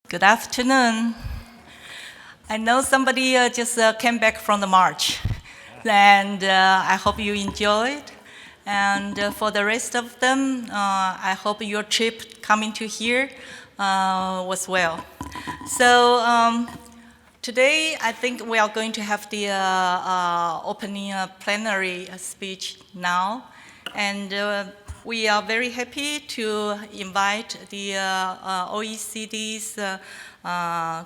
Good afternoon. I know somebody just came back from the march, and I hope you enjoyed. And for the rest of them, I hope your trip coming to here was well. So today, I think we are going to have the opening plenary speech now, and we are very happy to invite the OECD's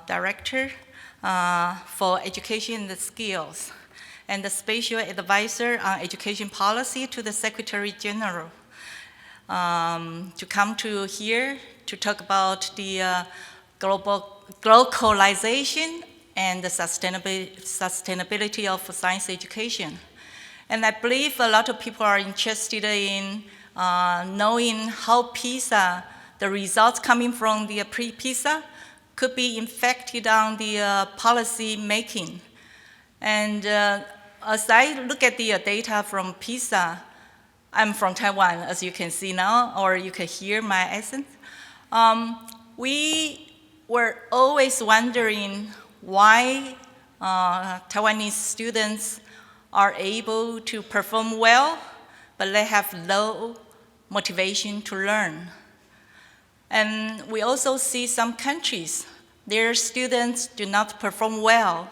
Director for Education and Skills and the Special Advisor on Education Policy to the Secretary General to come to here to talk about the globalization and the sustainability of science education. And I believe a lot of people are interested in knowing how PISA, the results coming from the pre-PISA, could be impacted on the policy making. And as I look at the data from PISA, I'm from Taiwan, as you can see now, or you can hear my accent. We were always wondering why Taiwanese students are able to perform well, but they have low motivation to learn. And we also see some countries, their students do not perform well,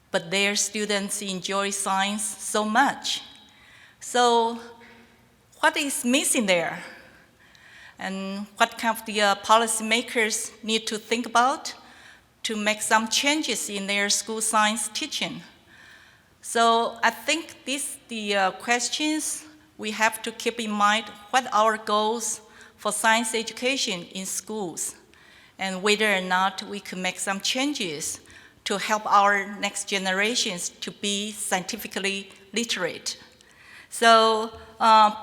but their students enjoy science so much. So what is missing there? And what kind of the policymakers need to think about to make some changes in their school science teaching? So I think these the questions we have to keep in mind what our goals for science education in schools and whether or not we can make some changes to help our next generations to be scientifically literate. So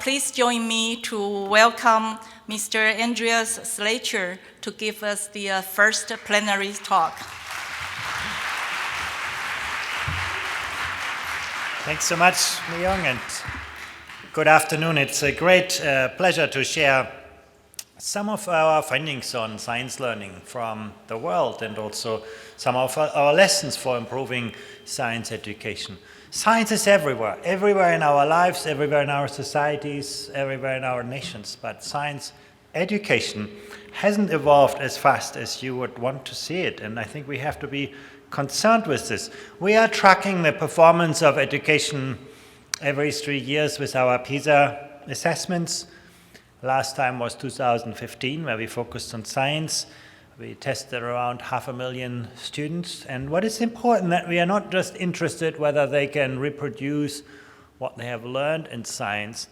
please join me to welcome Mr. Andreas Schleicher to give us the first plenary talk. Thanks so much, Mi-Young, and good afternoon. It's a great pleasure to share some of our findings on science learning from the world and also some of our lessons for improving science education. Science is everywhere in our lives, everywhere in our societies, everywhere in our nations, but science education hasn't evolved as fast as you would want to see it, and I think we have to be concerned with this. We are tracking the performance of education every 3 years with our PISA assessments. Last time was 2015, where we focused on science. We tested around 500,000 students. And what is important that we are not just interested whether they can reproduce what they have learned in science.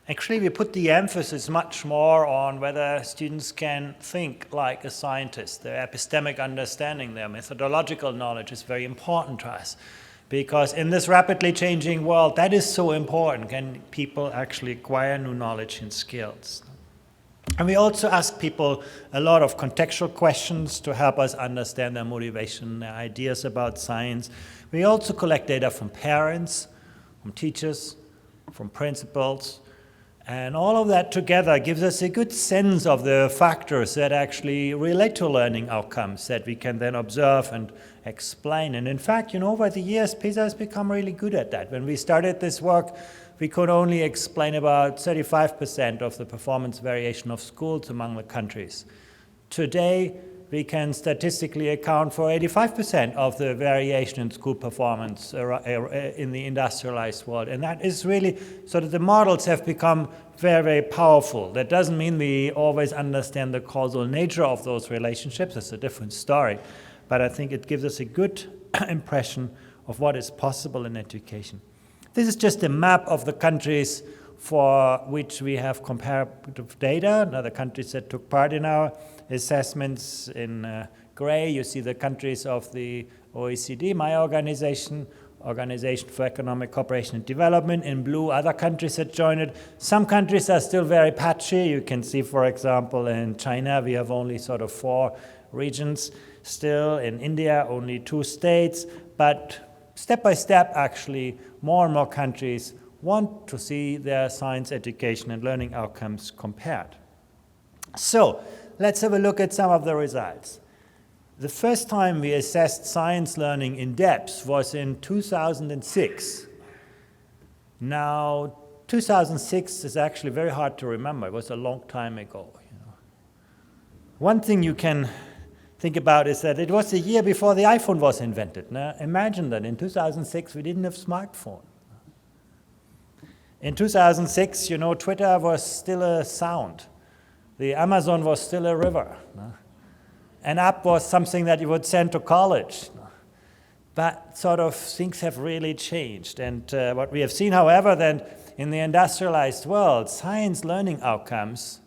Actually, we put the emphasis much more on whether students can think like a scientist. Their epistemic understanding, their methodological knowledge is very important to us. Because in this rapidly changing world, that is so important. Can people actually acquire new knowledge and skills? And we also ask people a lot of contextual questions to help us understand their motivation, their ideas about science. We also collect data from parents, from teachers, from principals. And all of that together gives us a good sense of the factors that actually relate to learning outcomes that we can then observe and explain. And in fact, over the years, PISA has become really good at that. When we started this work, we could only explain about 35% of the performance variation of schools among the countries. Today, we can statistically account for 85% of the variation in school performance in the industrialized world. And that is really, so that the models have become very, very powerful. That doesn't mean we always understand the causal nature of those relationships. It's a different story. But I think it gives us a good impression of what is possible in education. This is just a map of the countries for which we have comparative data, other countries that took part in our assessments. In gray, you see the countries of the OECD, my organization, Organization for Economic Cooperation and Development. In blue, other countries that joined it. Some countries are still very patchy. You can see, for example, in China, we have only sort of 4 regions still. In India, only 2 states. But step by step, actually, more and more countries want to see their science education and learning outcomes compared. So let's have a look at some of the results. The first time we assessed science learning in depth was in 2006. Now, 2006 is actually very hard to remember. It was a long time ago. One thing you can think about is that it was the year before the iPhone was invented. Now, imagine that in 2006 we didn't have smartphone. In 2006, Twitter was still a sound. The Amazon was still a river. An app was something that you would send to college. But sort of things have really changed. And what we have seen, however, then in the industrialized world, science learning outcomes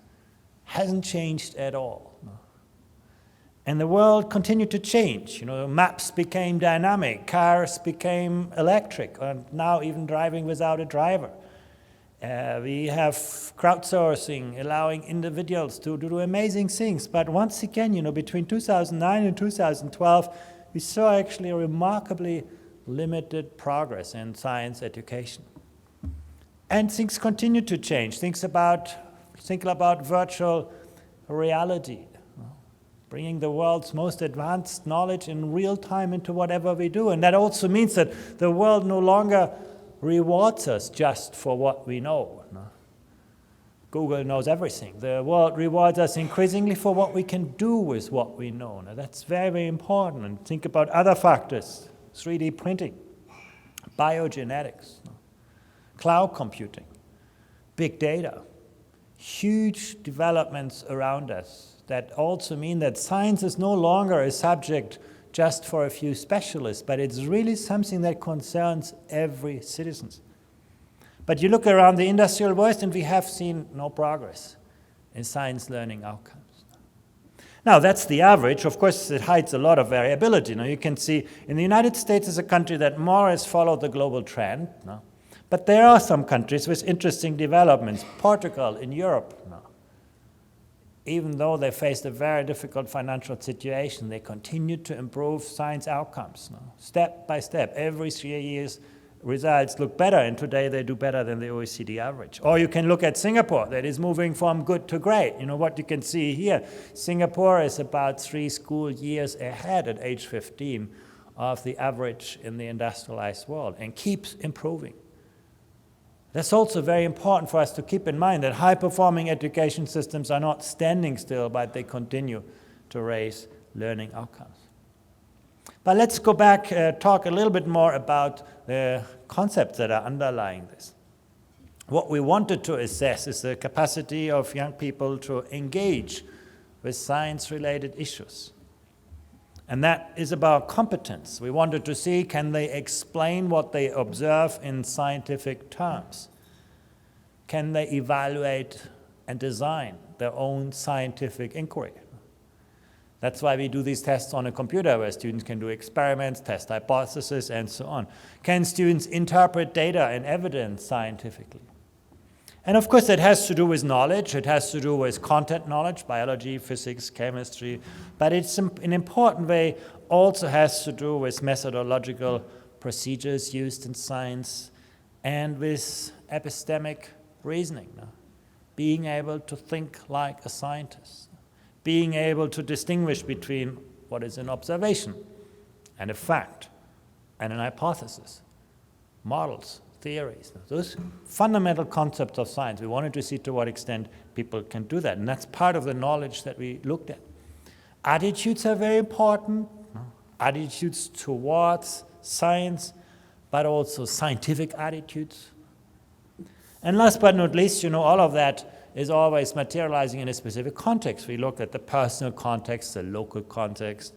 hasn't changed at all. And the world continued to change. Maps became dynamic, cars became electric, and now even driving without a driver. We have crowdsourcing, allowing individuals to do amazing things. But once again, between 2009 and 2012, we saw actually a remarkably limited progress in science education. And things continue to change. Think about virtual reality, bringing the world's most advanced knowledge in real time into whatever we do. And that also means that the world no longer rewards us just for what we know. Google knows everything. The world rewards us increasingly for what we can do with what we know. Now, that's very, very important. And think about other factors: 3D printing, biogenetics, cloud computing, big data, huge developments around us that also mean that science is no longer a subject just for a few specialists, but it's really something that concerns every citizen. But you look around the industrial world and we have seen no progress in science learning outcomes. Now, that's the average. Of course, it hides a lot of variability. Now, you can see in the United States is a country that more has followed the global trend. But there are some countries with interesting developments. Portugal in Europe, even though they faced a very difficult financial situation, they continued to improve science outcomes. Step by step, every 3 years, results look better, and today they do better than the OECD average. Or you can look at Singapore, that is moving from good to great. What you can see here, Singapore is about 3 school years ahead at age 15 of the average in the industrialized world and keeps improving. That's also very important for us to keep in mind, that high-performing education systems are not standing still, but they continue to raise learning outcomes. But let's go back, talk a little bit more about the concepts that are underlying this. What we wanted to assess is the capacity of young people to engage with science-related issues. And that is about competence. We wanted to see, can they explain what they observe in scientific terms? Can they evaluate and design their own scientific inquiry? That's why we do these tests on a computer, where students can do experiments, test hypotheses, and so on. Can students interpret data and evidence scientifically? And of course, it has to do with knowledge. It has to do with content knowledge, biology, physics, chemistry. But it's in an important way also has to do with methodological procedures used in science and with epistemic reasoning. Being able to think like a scientist. Being able to distinguish between what is an observation and a fact and an hypothesis, models, theories. Those fundamental concepts of science, we wanted to see to what extent people can do that. And that's part of the knowledge that we looked at. Attitudes are very important. Attitudes towards science, but also scientific attitudes. And last but not least, all of that is always materializing in a specific context. We look at the personal context, the local context,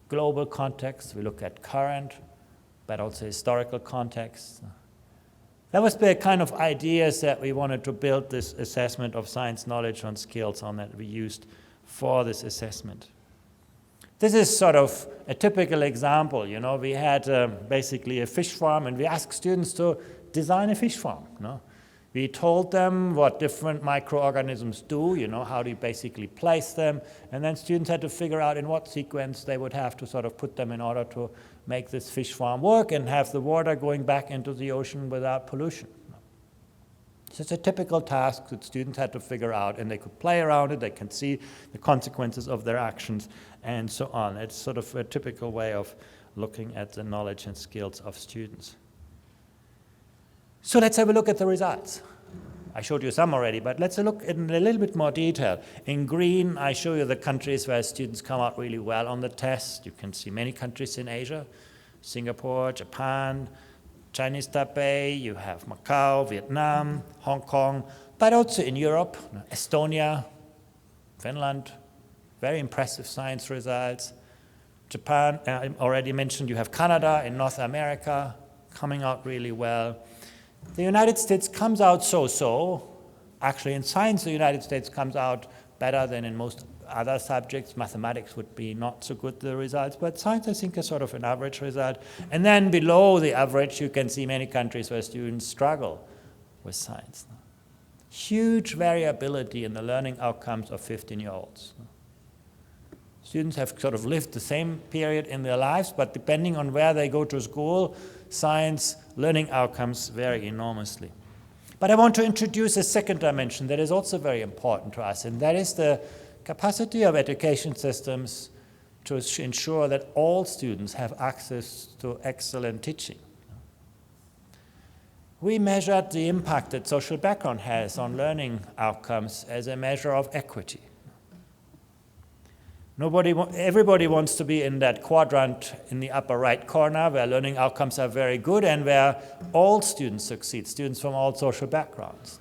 global context. We look at current, but also historical context. That was the kind of ideas that we wanted to build this assessment of science knowledge on skills on that we used for this assessment. This is sort of a typical example. We had basically a fish farm, and we asked students to design a fish farm. We told them what different microorganisms do, how do you basically place them, and then students had to figure out in what sequence they would have to sort of put them in order to make this fish farm work and have the water going back into the ocean without pollution. So it's a typical task that students had to figure out, and they could play around it, they can see the consequences of their actions, and so on. It's sort of a typical way of looking at the knowledge and skills of students. So let's have a look at the results. I showed you some already, but let's look in a little bit more detail. In green, I show you the countries where students come out really well on the test. You can see many countries in Asia, Singapore, Japan, Chinese Taipei, you have Macau, Vietnam, Hong Kong, but also in Europe, Estonia, Finland, very impressive science results. Japan, I already mentioned, you have Canada in North America coming out really well. The United States comes out so-so. Actually, in science, the United States comes out better than in most other subjects. Mathematics would be not so good, the results, but science, I think, is sort of an average result. And then below the average, you can see many countries where students struggle with science. Huge variability in the learning outcomes of 15-year-olds. Students have sort of lived the same period in their lives, but depending on where they go to school, science learning outcomes vary enormously. But I want to introduce a second dimension that is also very important to us, and that is the capacity of education systems to ensure that all students have access to excellent teaching. We measured the impact that social background has on learning outcomes as a measure of equity. Everybody wants to be in that quadrant in the upper right corner where learning outcomes are very good and where all students succeed, students from all social backgrounds.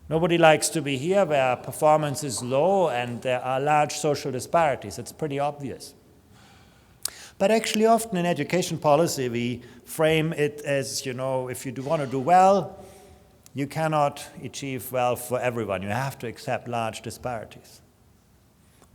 Nobody likes to be here where performance is low and there are large social disparities. It's pretty obvious. But actually often in education policy we frame it as, if you want to do well, you cannot achieve well for everyone. You have to accept large disparities.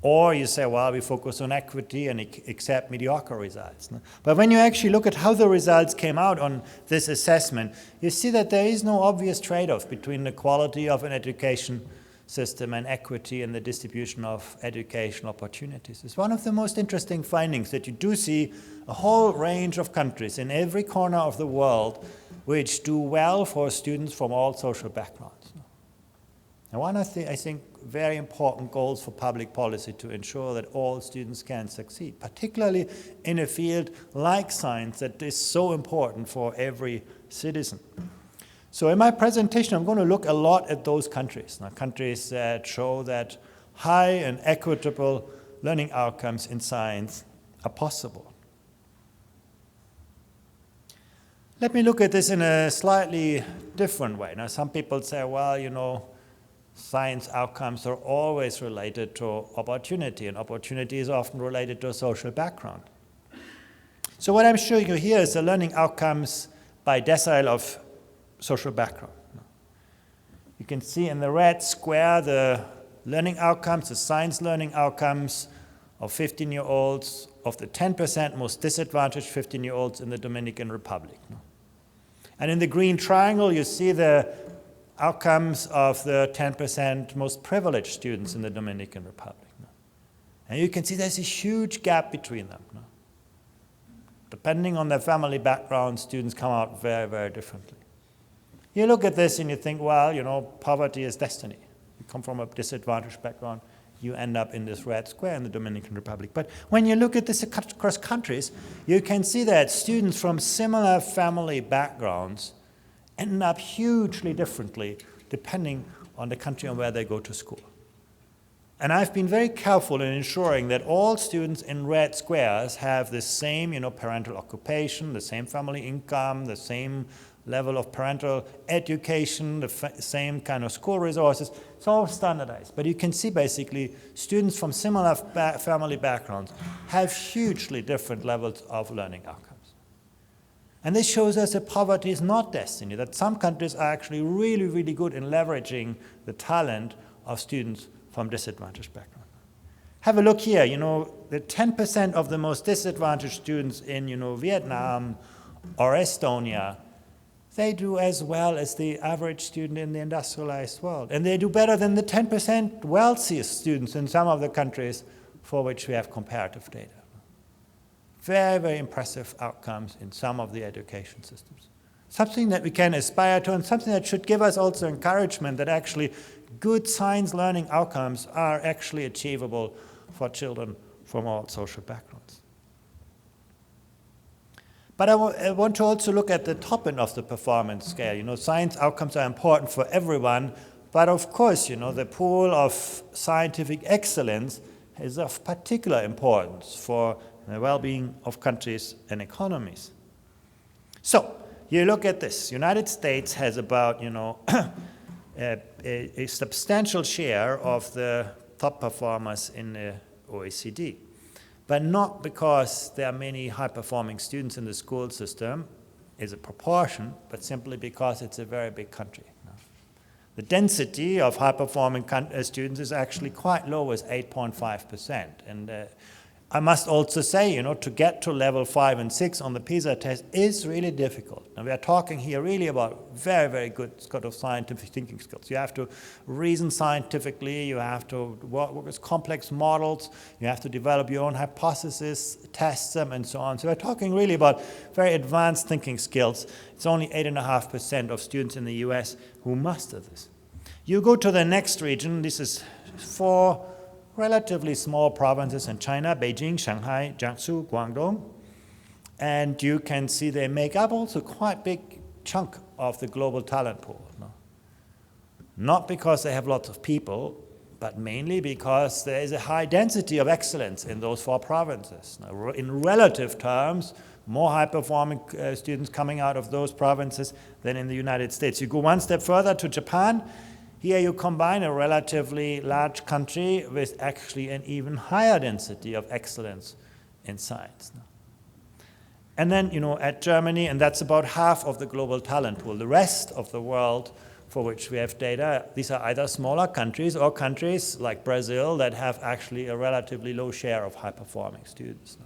Or you say, well, we focus on equity and accept mediocre results. But when you actually look at how the results came out on this assessment, you see that there is no obvious trade-off between the quality of an education system and equity in the distribution of education opportunities. It's one of the most interesting findings that you do see a whole range of countries in every corner of the world which do well for students from all social backgrounds. And one of the, I think, very important goals for public policy to ensure that all students can succeed, particularly in a field like science that is so important for every citizen. So in my presentation, I'm going to look a lot at those countries, countries that show that high and equitable learning outcomes in science are possible. Let me look at this in a slightly different way. Now, some people say, well, science outcomes are always related to opportunity, and opportunity is often related to a social background. So what I'm showing you here is the learning outcomes by decile of social background. You can see in the red square the learning outcomes, the science learning outcomes of 15-year-olds, of the 10% most disadvantaged 15-year-olds in the Dominican Republic. And in the green triangle, you see the outcomes of the 10% most privileged students in the Dominican Republic. And you can see there's a huge gap between them. Depending on their family background, students come out very, very differently. You look at this and you think, well, poverty is destiny. You come from a disadvantaged background, you end up in this red square in the Dominican Republic. But when you look at this across countries, you can see that students from similar family backgrounds end up hugely differently depending on the country and where they go to school. And I've been very careful in ensuring that all students in red squares have the same, parental occupation, the same family income, the same level of parental education, the same kind of school resources. It's all standardized. But you can see basically students from similar family backgrounds have hugely different levels of learning outcomes. And this shows us that poverty is not destiny, that some countries are actually really, really good in leveraging the talent of students from disadvantaged backgrounds. Have a look here, the 10% of the most disadvantaged students in, Vietnam or Estonia, they do as well as the average student in the industrialized world. And they do better than the 10% wealthiest students in some of the countries for which we have comparative data. Very, very impressive outcomes in some of the education systems. something that we can aspire to, and something that should give us also encouragement that actually good science learning outcomes are actually achievable for children from all social backgrounds. But I want to also look at the top end of the performance scale. Science outcomes are important for everyone, but of course, the pool of scientific excellence is of particular importance for the well-being of countries and economies. So, you look at this. United States has about, a substantial share of the top performers in the OECD. But not because there are many high-performing students in the school system is a proportion, but simply because it's a very big country. The density of high-performing students is actually quite low, as 8.5%. And I must also say, to get to level 5 and 6 on the PISA test is really difficult. Now, we are talking here really about very, very good sort of scientific thinking skills. You have to reason scientifically, you have to work with complex models, you have to develop your own hypotheses, test them, and so on. So we're talking really about very advanced thinking skills. It's only 8.5% of students in the US who master this. You go to the next region, this is 4 relatively small provinces in China: Beijing, Shanghai, Jiangsu, Guangdong. And you can see they make up also quite a big chunk of the global talent pool. Not because they have lots of people, but mainly because there is a high density of excellence in those 4 provinces. Now, in relative terms, more high-performing students coming out of those provinces than in the United States. You go one step further to Japan. Here you combine a relatively large country with actually an even higher density of excellence in science. And then, at Germany, and that's about half of the global talent pool. The rest of the world for which we have data, these are either smaller countries or countries like Brazil that have actually a relatively low share of high-performing students.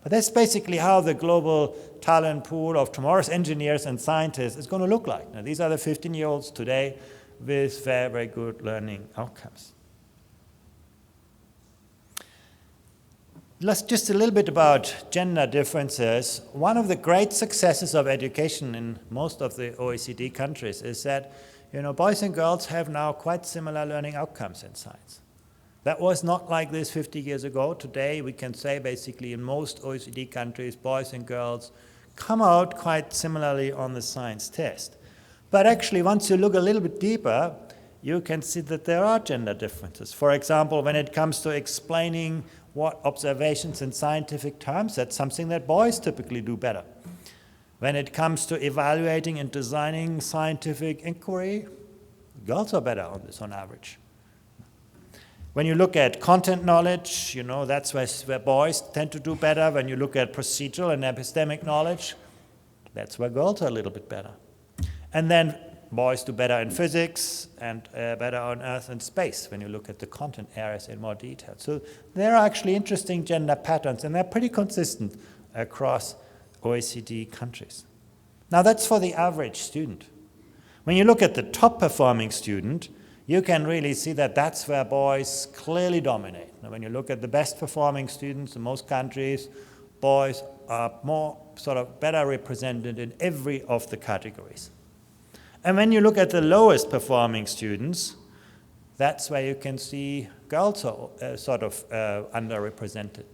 But that's basically how the global talent pool of tomorrow's engineers and scientists is going to look like. Now, these are the 15-year-olds today with very, very good learning outcomes. Just a little bit about gender differences. One of the great successes of education in most of the OECD countries is that, boys and girls have now quite similar learning outcomes in science. That was not like this 50 years ago. Today, we can say basically in most OECD countries, boys and girls come out quite similarly on the science test. But actually, once you look a little bit deeper, you can see that there are gender differences. For example, when it comes to explaining what observations in scientific terms, that's something that boys typically do better. When it comes to evaluating and designing scientific inquiry, girls are better on this on average. When you look at content knowledge, that's where boys tend to do better. When you look at procedural and epistemic knowledge, that's where girls are a little bit better. And then boys do better in physics and better on Earth and space when you look at the content areas in more detail. So there are actually interesting gender patterns, and they're pretty consistent across OECD countries. Now that's for the average student. When you look at the top performing student, you can really see that that's where boys clearly dominate. Now, when you look at the best performing students in most countries, boys are more better represented in every of the categories. And when you look at the lowest performing students, that's where you can see girls are underrepresented.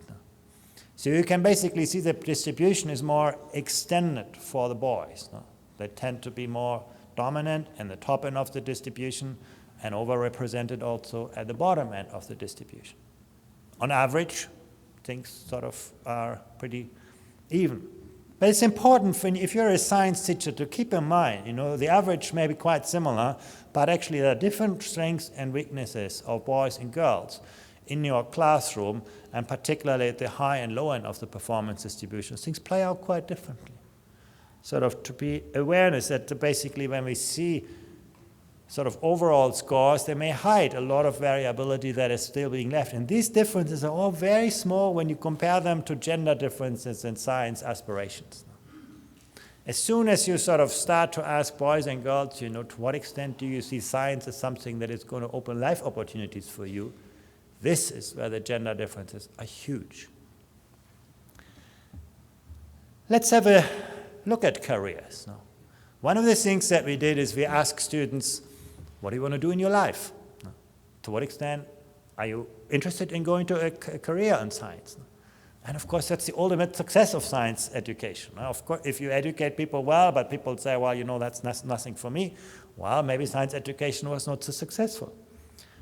So you can basically see the distribution is more extended for the boys. They tend to be more dominant in the top end of the distribution and overrepresented also at the bottom end of the distribution. On average, things are pretty even. But it's important if you're a science teacher to keep in mind, the average may be quite similar, but actually there are different strengths and weaknesses of boys and girls in your classroom, and particularly at the high and low end of the performance distribution. Things play out quite differently. To be awareness that basically when we see overall scores, they may hide a lot of variability that is still being left. And these differences are all very small when you compare them to gender differences in science aspirations. As soon as you start to ask boys and girls, to what extent do you see science as something that is going to open life opportunities for you, this is where the gender differences are huge. Let's have a look at careers now. One of the things that we did is we asked students, what do you want to do in your life? To what extent are you interested in going to a career in science? And of course, that's the ultimate success of science education. Of course, if you educate people well, but people say, well, you know, that's nothing for me, well, maybe science education was not so successful.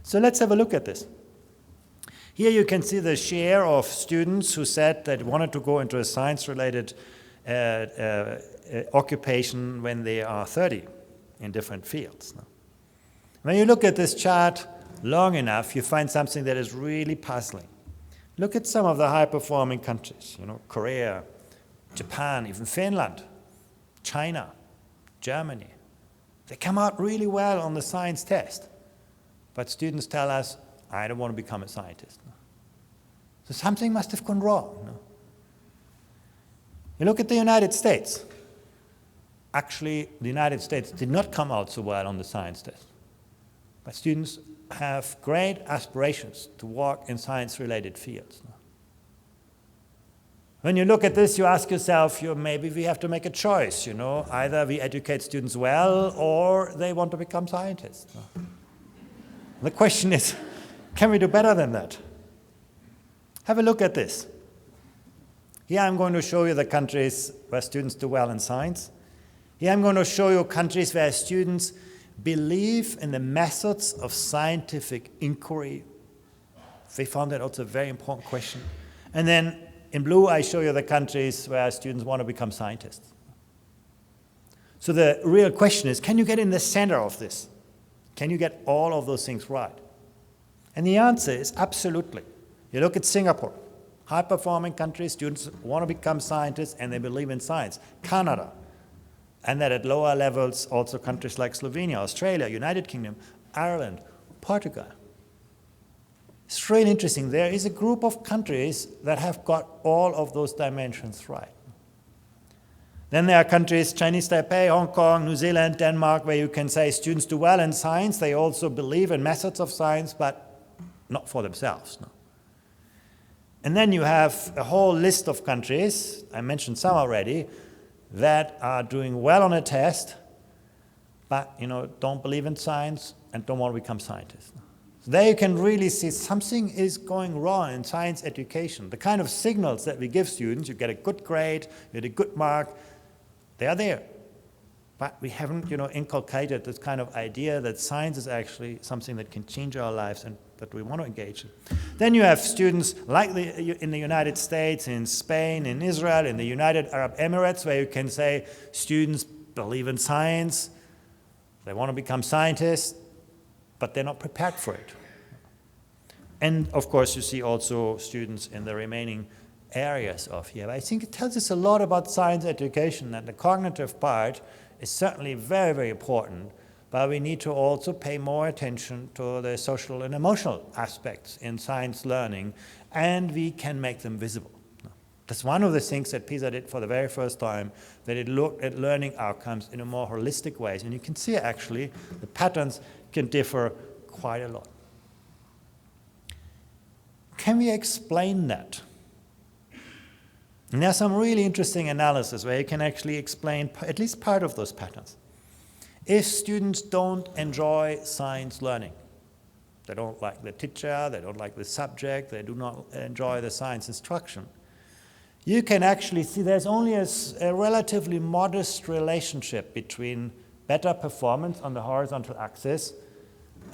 So let's have a look at this. Here you can see the share of students who said that wanted to go into a science-related occupation when they are 30 in different fields. When you look at this chart long enough, you find something that is really puzzling. Look at some of the high-performing countries, you know, Korea, Japan, even Finland, China, Germany. They come out really well on the science test. But students tell us, I don't want to become a scientist. So something must have gone wrong. No? You look at the United States. Actually, the United States did not come out so well on the science test. But students have great aspirations to work in science-related fields. When you look at this, you ask yourself, maybe we have to make a choice, you know. Either we educate students well, or they want to become scientists. The question is, can we do better than that? Have a look at this. Here I'm going to show you the countries where students do well in science. Here I'm going to show you countries where students believe in the methods of scientific inquiry. We found that also a very important question. And then in blue, I show you the countries where students want to become scientists. So the real question is, can you get in the center of this? Can you get all of those things right? And the answer is absolutely. You look at Singapore, high-performing country, students want to become scientists and they believe in science. Canada, and then at lower levels, also countries like Slovenia, Australia, United Kingdom, Ireland, Portugal. It's really interesting. There is a group of countries that have got all of those dimensions right. Then there are countries, Chinese Taipei, Hong Kong, New Zealand, Denmark, where you can say students do well in science. They also believe in methods of science, but not for themselves. No. And then you have a whole list of countries, I mentioned some already, that are doing well on a test, but don't believe in science and don't want to become scientists. So there you can really see something is going wrong in science education. The kind of signals that we give students, you get a good grade, you get a good mark, they are there. But we haven't inculcated this kind of idea that science is actually something that can change our lives and that we want to engage in. Then you have students like in the United States, in Spain, in Israel, in the United Arab Emirates, where you can say students believe in science, they want to become scientists, but they're not prepared for it. And of course, you see also students in the remaining areas of here. I think it tells us a lot about science education, that the cognitive part is certainly very, very important, but we need to also pay more attention to the social and emotional aspects in science learning, and we can make them visible. That's one of the things that PISA did for the very first time, that it looked at learning outcomes in a more holistic way. And you can see actually the patterns can differ quite a lot. Can we explain that? And there's some really interesting analysis where you can actually explain at least part of those patterns. If students don't enjoy science learning, they don't like the teacher, they don't like the subject, they do not enjoy the science instruction, you can actually see there's only a relatively modest relationship between better performance on the horizontal axis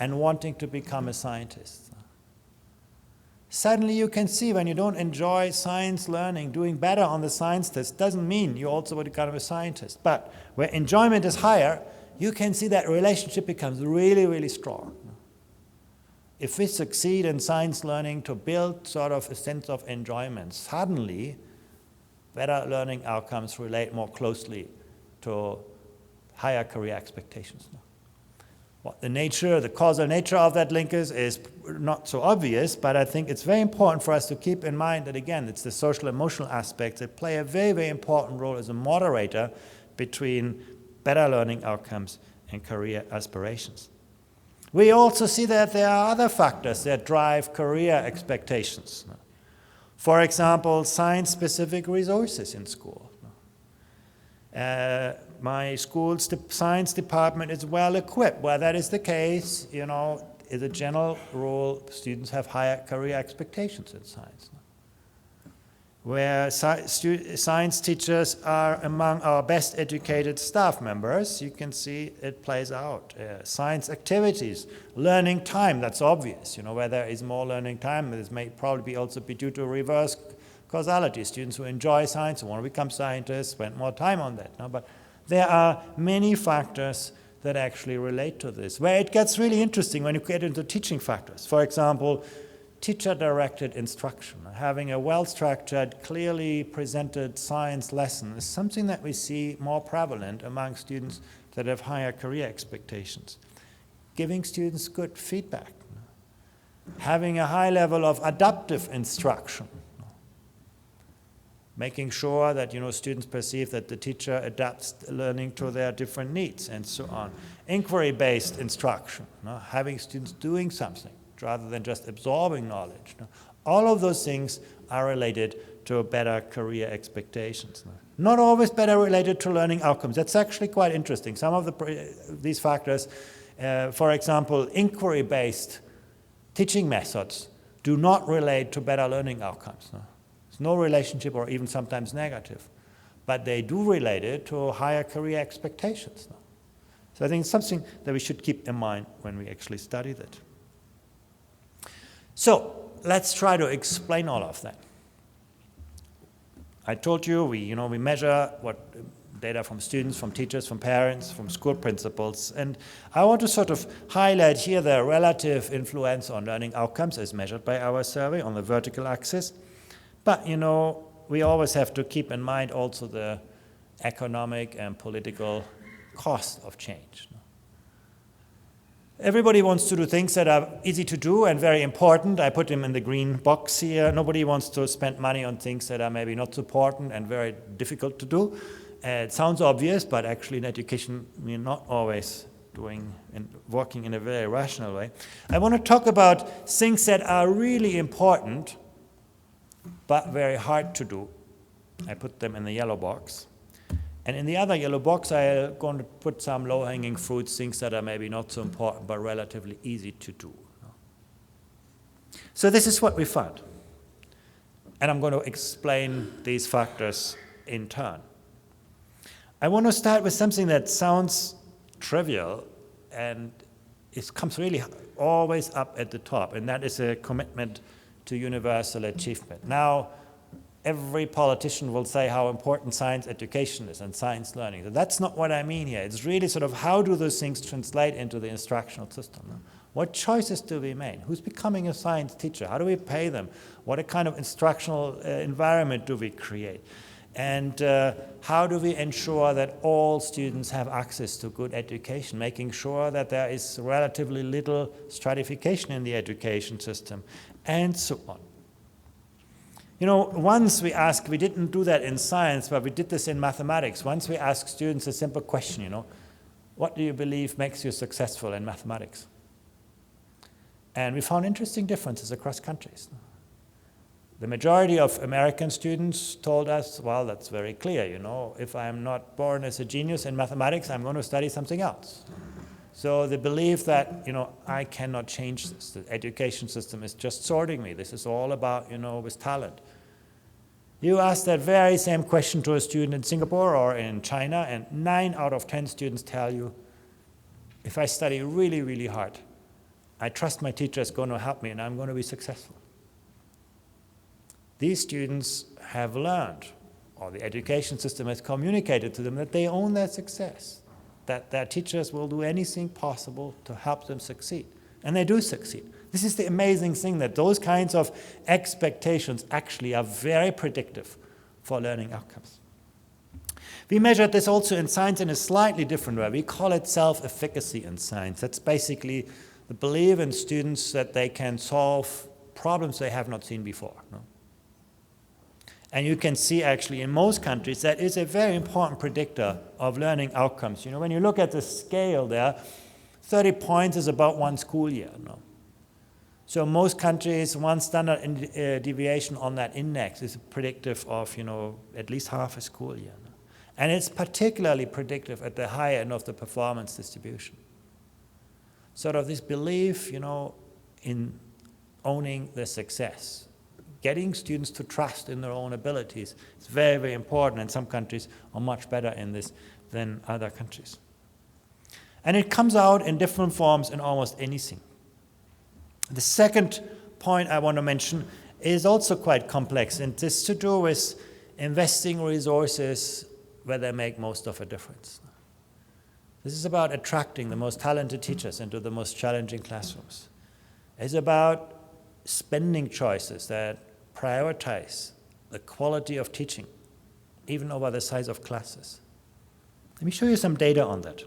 and wanting to become a scientist. Suddenly you can see when you don't enjoy science learning, doing better on the science test doesn't mean you also want to become a scientist. But where enjoyment is higher, you can see that relationship becomes really, really strong. If we succeed in science learning to build sort of a sense of enjoyment, suddenly better learning outcomes relate more closely to higher career expectations. What the causal nature of that link is not so obvious, but I think it's very important for us to keep in mind that, again, it's the social emotional aspects that play a very, very important role as a moderator between better learning outcomes and career aspirations. We also see that there are other factors that drive career expectations. For example, science-specific resources in school. my school's science department is well equipped. Where that is the case, as a general rule, students have higher career expectations in science. Where science teachers are among our best educated staff members, you can see it plays out. Science activities, learning time, that's obvious. Where there is more learning time, this may probably also be due to reverse causality. Students who enjoy science, who want to become scientists, spend more time on that. But there are many factors that actually relate to this, where it gets really interesting when you get into teaching factors. For example, teacher-directed instruction. Having a well-structured, clearly presented science lesson is something that we see more prevalent among students that have higher career expectations. Giving students good feedback. Having a high level of adaptive instruction. Making sure that students perceive that the teacher adapts learning to their different needs and so on. Inquiry-based instruction. Having students doing something rather than just absorbing knowledge. All of those things are related to better career expectations. Not always better related to learning outcomes. That's actually quite interesting. Some of these factors, for example, inquiry-based teaching methods do not relate to better learning outcomes. There's no relationship, or even sometimes negative. But they do relate it to higher career expectations. So I think it's something that we should keep in mind when we actually study that. So let's try to explain all of that. I told you we measure what data from students, from teachers, from parents, from school principals, and I want to sort of highlight here the relative influence on learning outcomes as measured by our survey on the vertical axis. But we always have to keep in mind also the economic and political cost of change. Everybody wants to do things that are easy to do and very important. I put them in the green box here. Nobody wants to spend money on things that are maybe not so important and very difficult to do. It sounds obvious, but actually in education, we're not always doing and working in a very rational way. I want to talk about things that are really important, but very hard to do. I put them in the yellow box. And in the other yellow box, I'm going to put some low-hanging fruits, things that are maybe not so important, but relatively easy to do. So this is what we found. And I'm going to explain these factors in turn. I want to start with something that sounds trivial, and it comes really always up at the top, and that is a commitment to universal achievement. Now, every politician will say how important science education is and science learning. So that's not what I mean here. It's really sort of how do those things translate into the instructional system? What choices do we make? Who's becoming a science teacher? How do we pay them? What kind of instructional environment do we create? And how do we ensure that all students have access to good education, making sure that there is relatively little stratification in the education system, and so on. Once we didn't do that in science, but we did this in mathematics. Once we asked students a simple question, what do you believe makes you successful in mathematics? And we found interesting differences across countries. The majority of American students told us, well, that's very clear, if I'm not born as a genius in mathematics, I'm going to study something else. So the belief that, I cannot change this, the education system is just sorting me, this is all about, with talent. You ask that very same question to a student in Singapore or in China, and 9 out of 10 students tell you, if I study really, really hard, I trust my teacher is going to help me and I'm going to be successful. These students have learned, or the education system has communicated to them that they own their success, that their teachers will do anything possible to help them succeed. And they do succeed. This is the amazing thing, that those kinds of expectations actually are very predictive for learning outcomes. We measured this also in science in a slightly different way. We call it self-efficacy in science. That's basically the belief in students that they can solve problems they have not seen before. And you can see actually in most countries that is a very important predictor of learning outcomes. When you look at the scale there, 30 points is about 1 school year. So most countries, 1 standard deviation on that index is predictive of at least half a school year. And it's particularly predictive at the high end of the performance distribution. Sort of this belief, in owning the success. Getting students to trust in their own abilities is very, very important, and some countries are much better in this than other countries. And it comes out in different forms in almost anything. The second point I want to mention is also quite complex, and this to do with investing resources where they make most of a difference. This is about attracting the most talented teachers into the most challenging classrooms. It's about spending choices that prioritize the quality of teaching, even over the size of classes. Let me show you some data on that.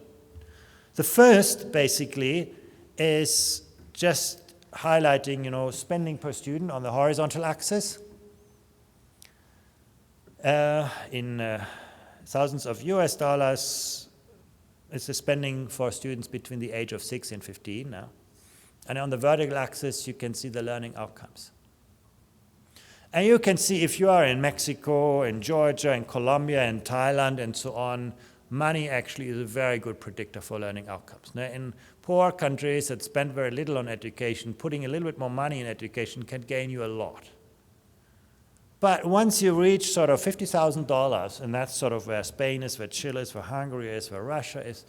The first, basically, is just highlighting, spending per student on the horizontal axis in thousands of US dollars. It's the spending for students between the age of 6 and 15 now. And on the vertical axis, you can see the learning outcomes. And you can see if you are in Mexico, in Georgia, in Colombia, in Thailand, and so on, money actually is a very good predictor for learning outcomes. Now, in poor countries that spend very little on education, putting a little bit more money in education can gain you a lot. But once you reach sort of $50,000, and that's sort of where Spain is, where Chile is, where Hungary is, where Russia is,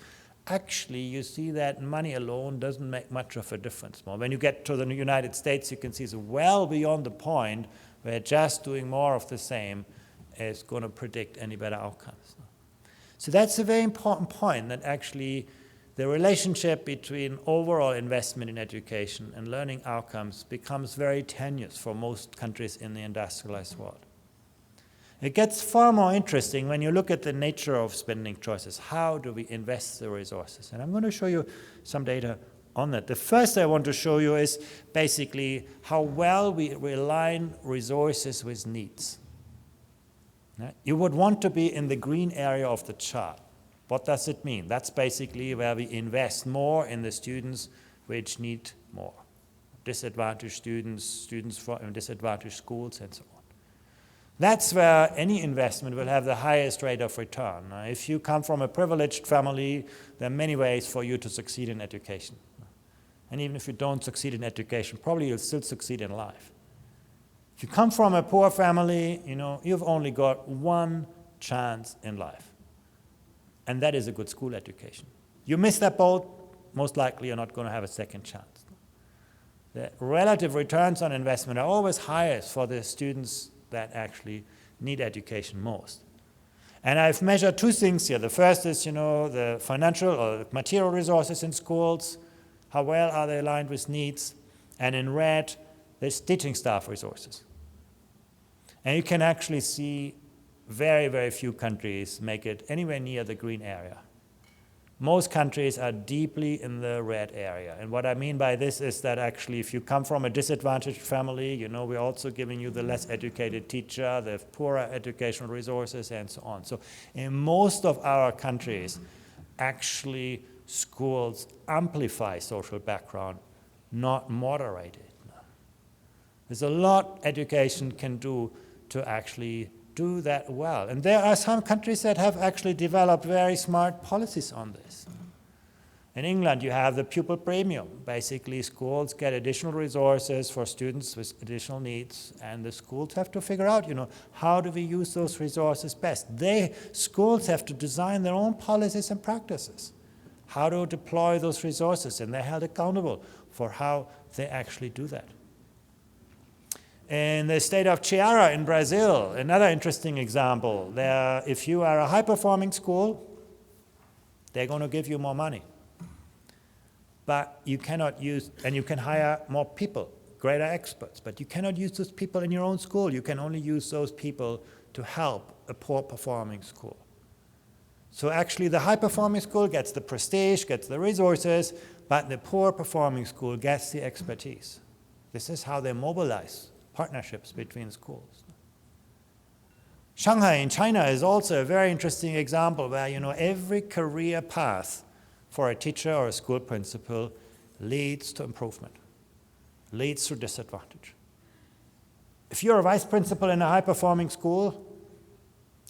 actually you see that money alone doesn't make much of a difference more. When you get to the United States, you can see it's well beyond the point where just doing more of the same is going to predict any better outcomes. So that's a very important point, that actually the relationship between overall investment in education and learning outcomes becomes very tenuous for most countries in the industrialized world. It gets far more interesting when you look at the nature of spending choices. How do we invest the resources? And I'm going to show you some data on that. The first I want to show you is basically how well we align resources with needs. You would want to be in the green area of the chart. What does it mean? That's basically where we invest more in the students which need more. Disadvantaged students, students from disadvantaged schools, and so on. That's where any investment will have the highest rate of return. If you come from a privileged family, there are many ways for you to succeed in education. And even if you don't succeed in education, probably you'll still succeed in life. If you come from a poor family, you've only got one chance in life. And that is a good school education. You miss that boat, most likely you're not going to have a second chance. The relative returns on investment are always highest for the students that actually need education most. And I've measured two things here. The first is, the financial or material resources in schools. How well are they aligned with needs? And in red, there's teaching staff resources. And you can actually see very, very few countries make it anywhere near the green area. Most countries are deeply in the red area. And what I mean by this is that actually if you come from a disadvantaged family, we're also giving you the less educated teacher, the poorer educational resources, and so on. So in most of our countries, actually schools amplify social background, not moderate it. There's a lot education can do to actually do that well. And there are some countries that have actually developed very smart policies on this. In England, you have the pupil premium. Basically, schools get additional resources for students with additional needs, and the schools have to figure out, how do we use those resources best? Schools have to design their own policies and practices, how to deploy those resources, and they're held accountable for how they actually do that. In the state of Ceará in Brazil, another interesting example, if you are a high-performing school, they're going to give you more money. But you cannot use, and you can hire more people, greater experts, but you cannot use those people in your own school. You can only use those people to help a poor-performing school. So actually the high-performing school gets the prestige, gets the resources, but the poor-performing school gets the expertise. This is how they mobilize partnerships between schools. Shanghai in China is also a very interesting example where, every career path for a teacher or a school principal leads to improvement, leads to disadvantage. If you're a vice principal in a high-performing school,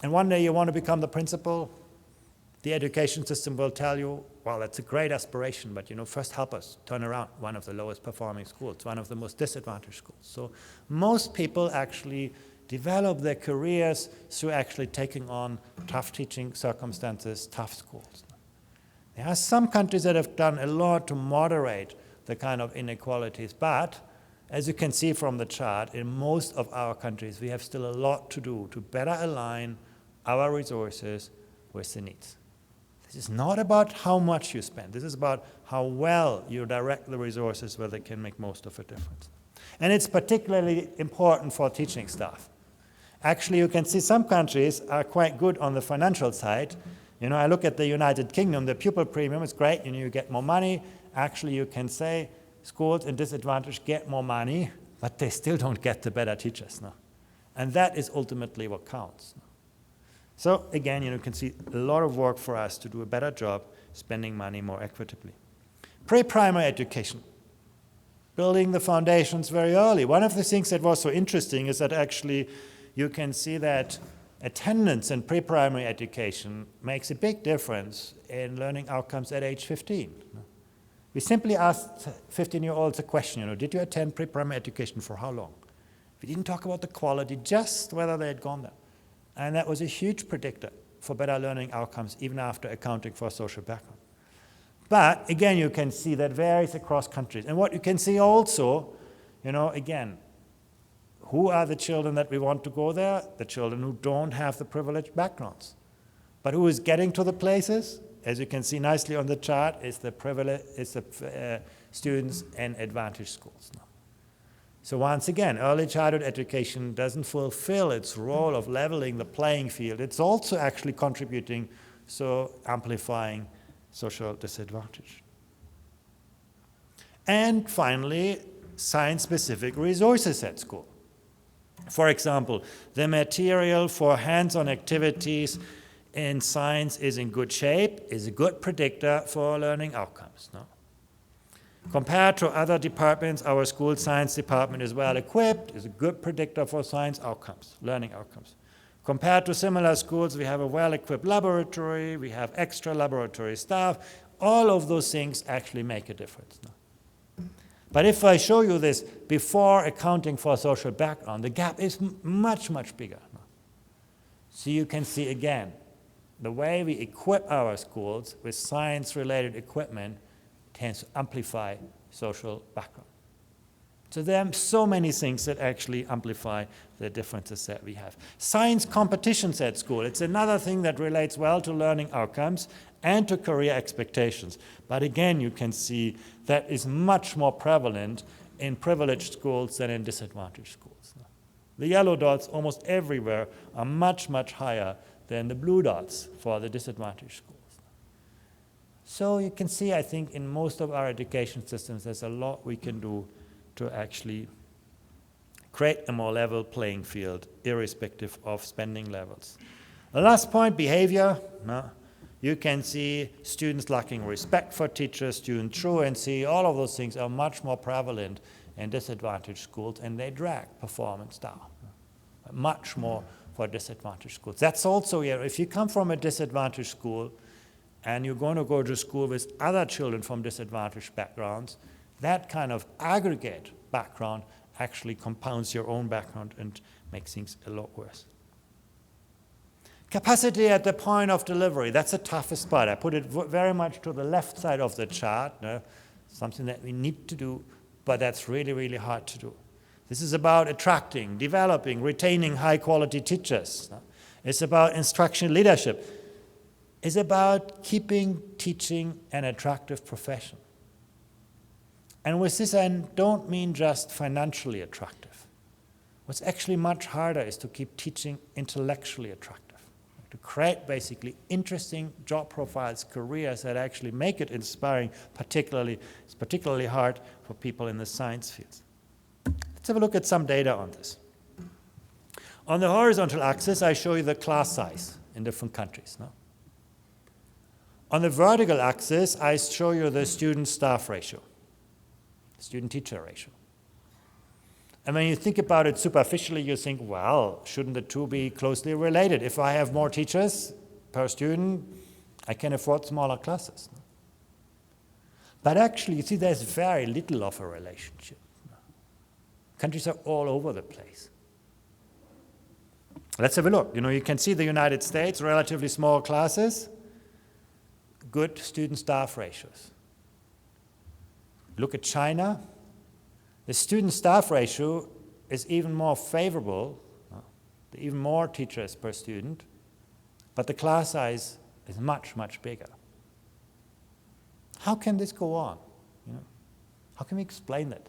And one day you want to become the principal, the education system will tell you, well, that's a great aspiration, but first help us turn around one of the lowest performing schools, one of the most disadvantaged schools. So most people actually develop their careers through actually taking on tough teaching circumstances, tough schools. There are some countries that have done a lot to moderate the kind of inequalities, but as you can see from the chart, in most of our countries, we have still a lot to do to better align our resources with the needs. This is not about how much you spend. This is about how well you direct the resources where they can make most of a difference. And it's particularly important for teaching staff. Actually, you can see some countries are quite good on the financial side. I look at the United Kingdom, the pupil premium is great, you get more money. Actually, you can say schools in disadvantage get more money, but they still don't get the better teachers. No? And that is ultimately what counts. No? So again, you can see a lot of work for us to do a better job spending money more equitably. Pre-primary education, building the foundations very early. One of the things that was so interesting is that actually you can see that attendance in pre-primary education makes a big difference in learning outcomes at age 15. We simply asked 15-year-olds a question, did you attend pre-primary education for how long? We didn't talk about the quality, just whether they had gone there. And that was a huge predictor for better learning outcomes, even after accounting for social background. But again, you can see that varies across countries. And what you can see also, again, who are the children that we want to go there? The children who don't have the privileged backgrounds. But who is getting to the places? As you can see nicely on the chart, is the students in advantaged schools. So once again, early childhood education doesn't fulfill its role of leveling the playing field. It's also actually contributing, so amplifying social disadvantage. And finally, science-specific resources at school. For example, the material for hands-on activities in science is in good shape, is a good predictor for learning outcomes. No? Compared to other departments, our school science department is well equipped, is a good predictor for science outcomes, learning outcomes. Compared to similar schools, we have a well-equipped laboratory, we have extra laboratory staff. All of those things actually make a difference. No? But if I show you this before accounting for social background, the gap is much, much bigger. No? So you can see again, the way we equip our schools with science-related equipment tends to amplify social background. So there are so many things that actually amplify the differences that we have. Science competitions at school, it's another thing that relates well to learning outcomes and to career expectations. But again, you can see that is much more prevalent in privileged schools than in disadvantaged schools. The yellow dots almost everywhere are much, much higher than the blue dots for the disadvantaged schools. So you can see, I think, in most of our education systems, there's a lot we can do to actually create a more level playing field, irrespective of spending levels. The last point, behavior. You can see students lacking respect for teachers, student truancy, all of those things are much more prevalent in disadvantaged schools, and they drag performance down. Much more for disadvantaged schools. That's also here, if you come from a disadvantaged school, and you're going to go to school with other children from disadvantaged backgrounds, that kind of aggregate background actually compounds your own background and makes things a lot worse. Capacity at the point of delivery, that's the toughest part. I put it very much to the left side of the chart, something that we need to do, but that's really, really hard to do. This is about attracting, developing, retaining high-quality teachers. It's about instruction leadership. Is about keeping teaching an attractive profession. And with this, I don't mean just financially attractive. What's actually much harder is to keep teaching intellectually attractive, to create basically interesting job profiles, careers that actually make it inspiring. It's particularly hard for people in the science fields. Let's have a look at some data on this. On the horizontal axis, I show you the class size in different countries. No? On the vertical axis, I show you the student-staff ratio, student-teacher ratio. And when you think about it superficially, you think, well, shouldn't the two be closely related? If I have more teachers per student, I can afford smaller classes. But actually, you see, there's very little of a relationship. Countries are all over the place. Let's have a look. You can see the United States, relatively small classes, good student-staff ratios. Look at China. The student-staff ratio is even more favorable, even more teachers per student, but the class size is much, much bigger. How can this go on? How can we explain that?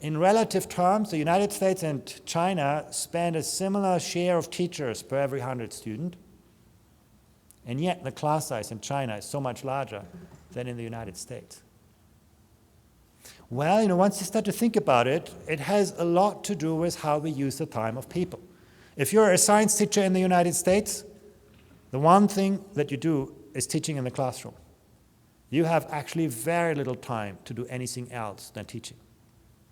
In relative terms, the United States and China spend a similar share of teachers per every 100 students, and yet the class size in China is so much larger than in the United States. Well, once you start to think about it, it has a lot to do with how we use the time of people. If you're a science teacher in the United States, the one thing that you do is teaching in the classroom. You have actually very little time to do anything else than teaching.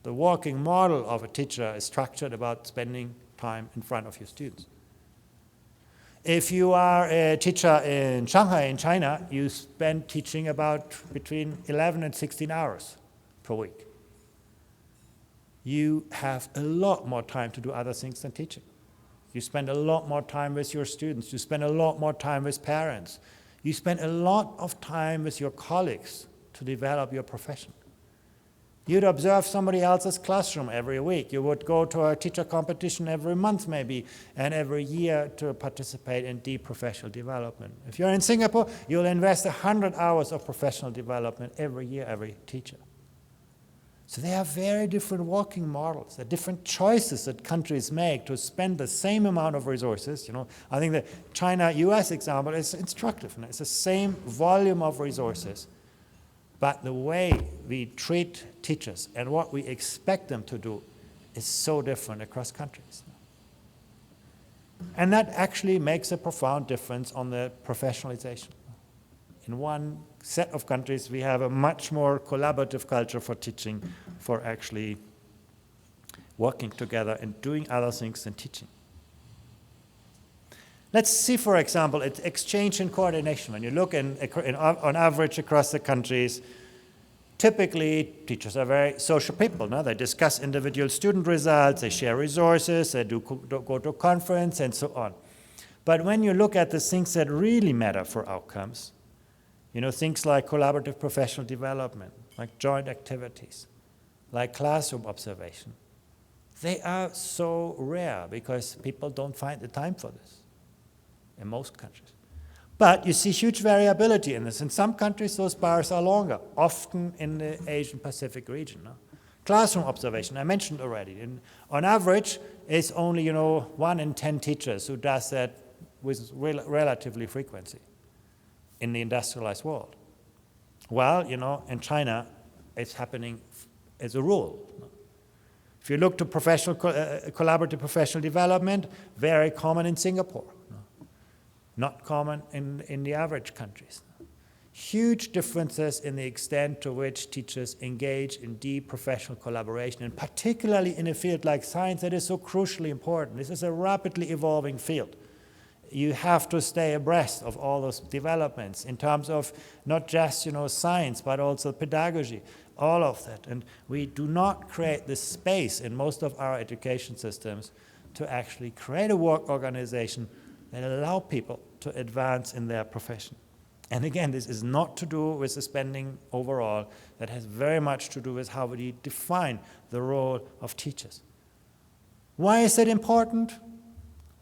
The working model of a teacher is structured about spending time in front of your students. If you are a teacher in Shanghai, in China, you spend teaching about between 11 and 16 hours per week. You have a lot more time to do other things than teaching. You spend a lot more time with your students. You spend a lot more time with parents. You spend a lot of time with your colleagues to develop your profession. You'd observe somebody else's classroom every week. You would go to a teacher competition every month maybe, and every year to participate in deep professional development. If you're in Singapore, you'll invest 100 hours of professional development every year, every teacher. So they have very different working models. There are different choices that countries make to spend the same amount of resources. I think the China-US example is instructive. It's the same volume of resources, but the way we treat teachers and what we expect them to do is so different across countries. And that actually makes a profound difference on the professionalization. In one set of countries, we have a much more collaborative culture for teaching, for actually working together and doing other things than teaching. Let's see, for example, it's exchange and coordination. When you look on average across the countries, typically teachers are very social people. They discuss individual student results, they share resources, they go to a conference, and so on. But when you look at the things that really matter for outcomes, things like collaborative professional development, like joint activities, like classroom observation, they are so rare because people don't find the time for this in most countries. But you see huge variability in this. In some countries, those bars are longer, often in the Asian Pacific region. Classroom observation, I mentioned already. On average, it's only 1 in 10 teachers who does that with relatively frequency in the industrialized world. Well, in China, it's happening as a rule. If you look to collaborative professional development, very common in Singapore, not common in the average countries. Huge differences in the extent to which teachers engage in deep professional collaboration, and particularly in a field like science that is so crucially important. This is a rapidly evolving field. You have to stay abreast of all those developments in terms of not just science, but also pedagogy, all of that. And we do not create the space in most of our education systems to actually create a work organization that allow people to advance in their profession. And again, this is not to do with the spending overall. That has very much to do with how we define the role of teachers. Why is that important?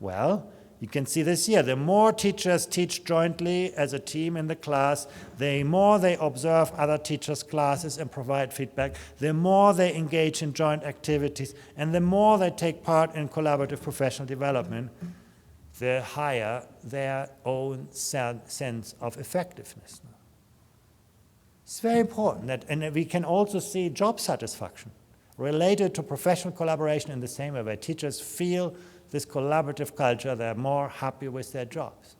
Well, you can see this here. The more teachers teach jointly as a team in the class, the more they observe other teachers' classes and provide feedback, the more they engage in joint activities, and the more they take part in collaborative professional development, the higher their own sense of effectiveness. It's very important that, and we can also see job satisfaction related to professional collaboration in the same way, where teachers feel this collaborative culture, they're more happy with their jobs.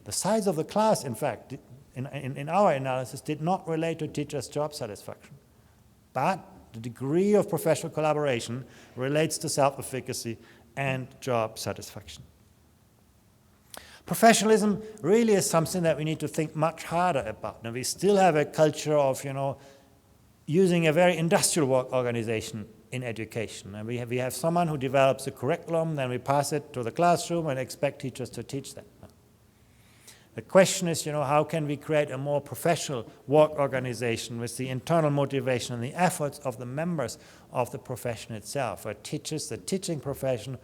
The size of the class, in fact, in our analysis, did not relate to teachers' job satisfaction. But the degree of professional collaboration relates to self-efficacy and job satisfaction. Professionalism really is something that we need to think much harder about. Now, we still have a culture of, using a very industrial work organization in education. And we have someone who develops a curriculum, then we pass it to the classroom and expect teachers to teach that. The question is, how can we create a more professional work organization with the internal motivation and the efforts of the members of the profession itself, where the teaching profession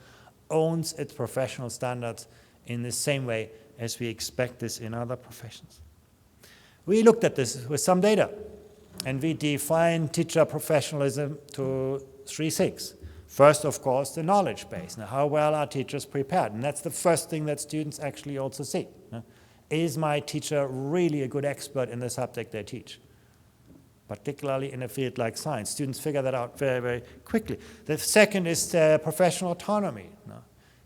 owns its professional standards in the same way as we expect this in other professions. We looked at this with some data, and we defined teacher professionalism to 3 things. First, of course, the knowledge base. Now, how well are teachers prepared? And that's the first thing that students actually also see. Is my teacher really a good expert in the subject they teach? Particularly in a field like science. Students figure that out very, very quickly. The second is the professional autonomy.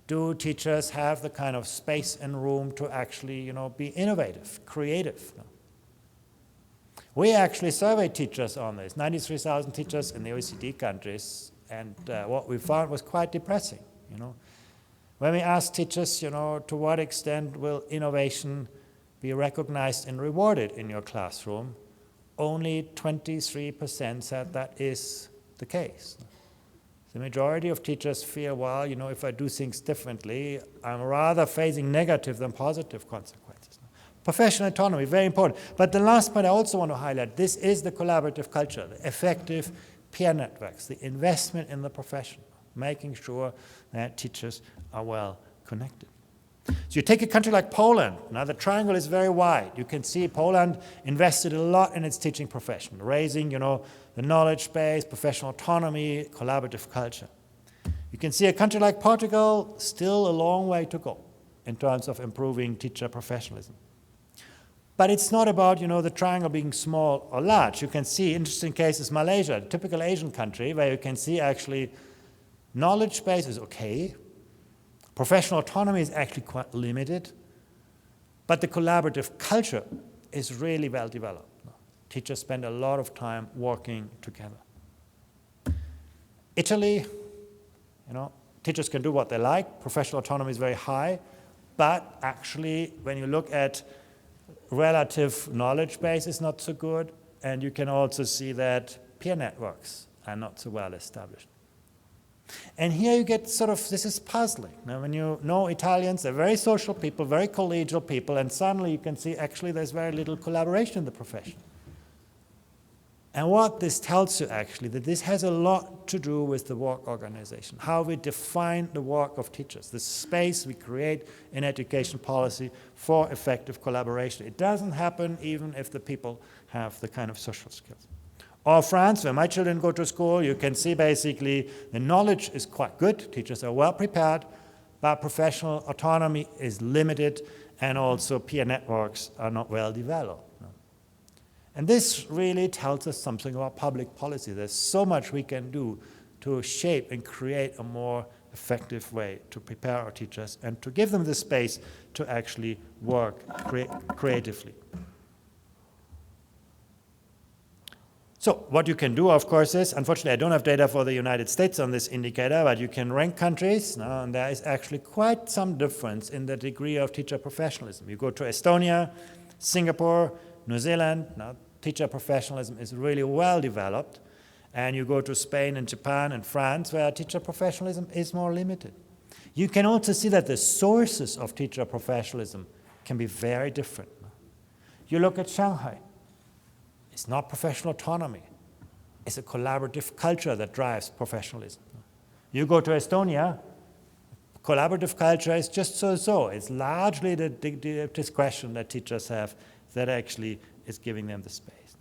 Do teachers have the kind of space and room to actually, be innovative, creative? We actually surveyed teachers on this, 93,000 teachers in the OECD countries, and what we found was quite depressing. When we asked teachers, to what extent will innovation be recognized and rewarded in your classroom, only 23% said that is the case. The majority of teachers feel, well, if I do things differently, I'm rather facing negative than positive consequences. Professional autonomy, very important. But the last point I also want to highlight, this is the collaborative culture, the effective peer networks, the investment in the profession, making sure that teachers are well connected. So you take a country like Poland. Now the triangle is very wide. You can see Poland invested a lot in its teaching profession, raising, the knowledge base, professional autonomy, collaborative culture. You can see a country like Portugal, still a long way to go in terms of improving teacher professionalism. But it's not about, the triangle being small or large. You can see interesting cases, Malaysia, a typical Asian country, where you can see actually knowledge base is okay. Professional autonomy is actually quite limited, but the collaborative culture is really well developed. Teachers spend a lot of time working together. Italy, teachers can do what they like. Professional autonomy is very high, but actually when you look at relative knowledge base is not so good, and you can also see that peer networks are not so well established. And here you get this is puzzling. Now, when you know Italians, they're very social people, very collegial people, and suddenly you can see actually there's very little collaboration in the profession. And what this tells you actually, that this has a lot to do with the work organization, how we define the work of teachers, the space we create in education policy for effective collaboration. It doesn't happen even if the people have the kind of social skills. Or France, where my children go to school, you can see basically the knowledge is quite good, teachers are well prepared, but professional autonomy is limited, and also peer networks are not well developed. And this really tells us something about public policy. There's so much we can do to shape and create a more effective way to prepare our teachers and to give them the space to actually work creatively. So what you can do, of course, is, unfortunately I don't have data for the United States on this indicator, but you can rank countries, and there is actually quite some difference in the degree of teacher professionalism. You go to Estonia, Singapore, New Zealand, now teacher professionalism is really well developed, and you go to Spain and Japan and France, where teacher professionalism is more limited. You can also see that the sources of teacher professionalism can be very different. You look at Shanghai. It's not professional autonomy. It's a collaborative culture that drives professionalism. You go to Estonia, collaborative culture is just so-so. It's largely the discretion that teachers have that actually is giving them the space.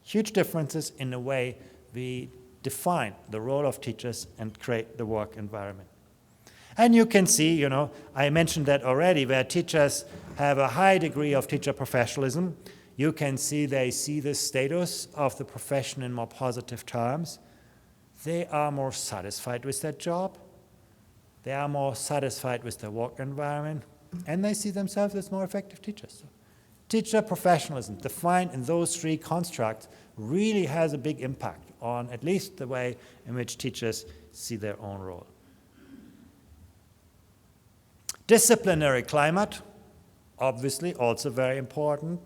Huge differences in the way we define the role of teachers and create the work environment. And you can see, I mentioned that already, where teachers have a high degree of teacher professionalism, you can see they see the status of the profession in more positive terms. They are more satisfied with their job. They are more satisfied with their work environment. And they see themselves as more effective teachers. So, teacher professionalism, defined in those three constructs, really has a big impact on at least the way in which teachers see their own role. Disciplinary climate, obviously also very important.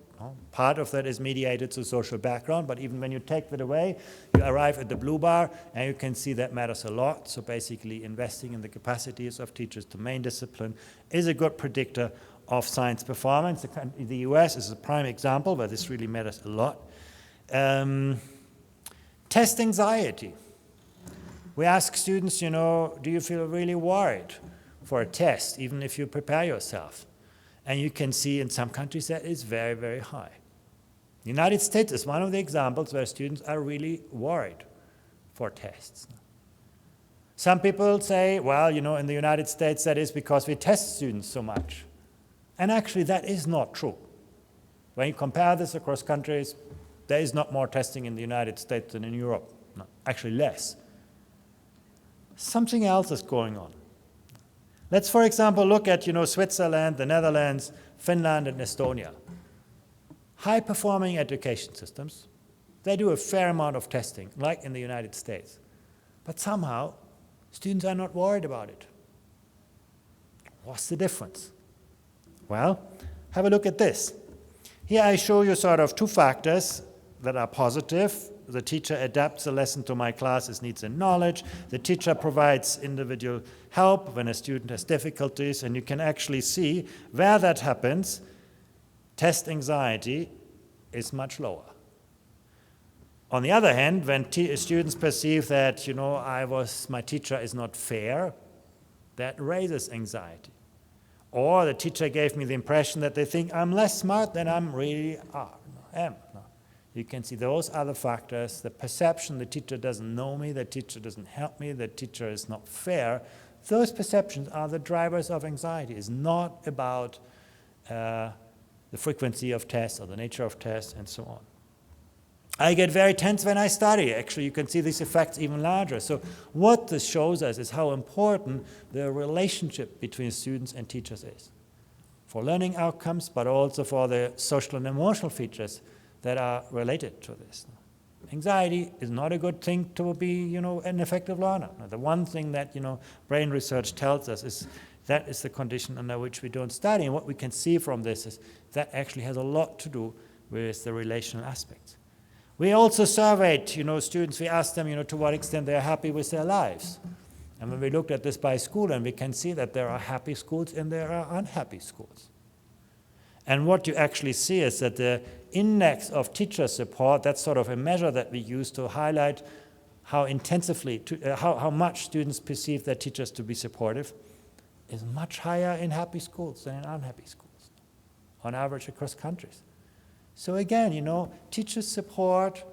Part of that is mediated through social background, but even when you take that away, you arrive at the blue bar, and you can see that matters a lot. So basically investing in the capacities of teachers to main discipline is a good predictor of science performance. The US is a prime example where this really matters a lot. Test anxiety. We ask students, do you feel really worried for a test, even if you prepare yourself? And you can see in some countries that is very, very high. The United States is one of the examples where students are really worried for tests. Some people say, well, in the United States that is because we test students so much. And actually that is not true. When you compare this across countries, there is not more testing in the United States than in Europe. No, actually less. Something else is going on. Let's, for example, look at Switzerland, the Netherlands, Finland, and Estonia. High-performing education systems. They do a fair amount of testing, like in the United States. But somehow, students are not worried about it. What's the difference? Well, have a look at this. Here I show you sort of two factors that are positive. The teacher adapts the lesson to my class's needs and knowledge. The teacher provides individual help when a student has difficulties, and you can actually see where that happens. Test anxiety is much lower. On the other hand, when students perceive that, my teacher is not fair, that raises anxiety. Or the teacher gave me the impression that they think I'm less smart than I'm really am. You can see those other factors, the perception the teacher doesn't know me, the teacher doesn't help me, the teacher is not fair. Those perceptions are the drivers of anxiety. It's not about the frequency of tests or the nature of tests and so on. I get very tense when I study. Actually, you can see these effects even larger. So what this shows us is how important the relationship between students and teachers is for learning outcomes, but also for the social and emotional features that are related to this. Anxiety is not a good thing to be, an effective learner. The one thing that, brain research tells us is that is the condition under which we don't study. And what we can see from this is that actually has a lot to do with the relational aspects. We also surveyed, students. We asked them, to what extent they are happy with their lives. And when we looked at this by school, and we can see that there are happy schools and there are unhappy schools. And what you actually see is that the index of teacher support, that's sort of a measure that we use to highlight how intensively, how much students perceive their teachers to be supportive, is much higher in happy schools than in unhappy schools, on average across countries. So again, teacher support,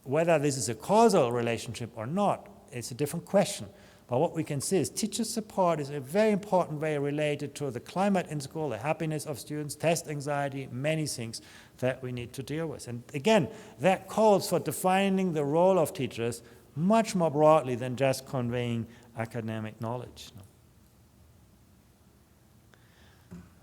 whether this is a causal relationship or not, it's a different question. But what we can see is teacher support is a very important way related to the climate in school, the happiness of students, test anxiety, many things that we need to deal with. And again, that calls for defining the role of teachers much more broadly than just conveying academic knowledge.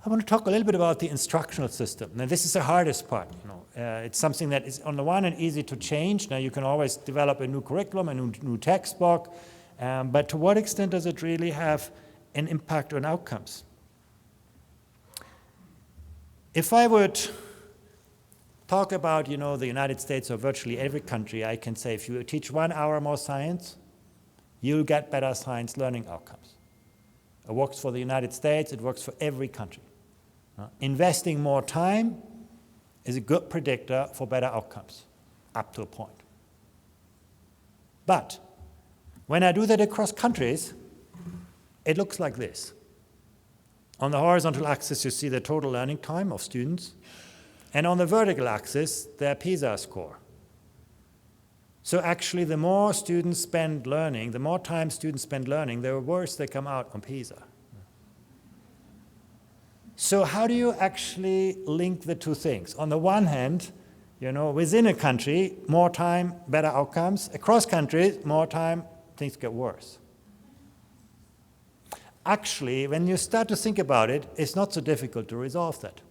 I want to talk a little bit about the instructional system. Now, this is the hardest part. It's something that is, on the one hand, easy to change. Now, you can always develop a new curriculum, a new textbook. But to what extent does it really have an impact on outcomes? If I would talk about, the United States or virtually every country, I can say if you teach 1 hour more science, you'll get better science learning outcomes. It works for the United States, it works for every country. Investing more time is a good predictor for better outcomes, up to a point. But when I do that across countries, it looks like this. On the horizontal axis, you see the total learning time of students, and on the vertical axis, their PISA score. So actually, the more students spend learning, the more time students spend learning, the worse they come out on PISA. So how do you actually link the two things? On the one hand, within a country, more time, better outcomes. Across countries, more time, things get worse. Actually, when you start to think about it, it's not so difficult to resolve that.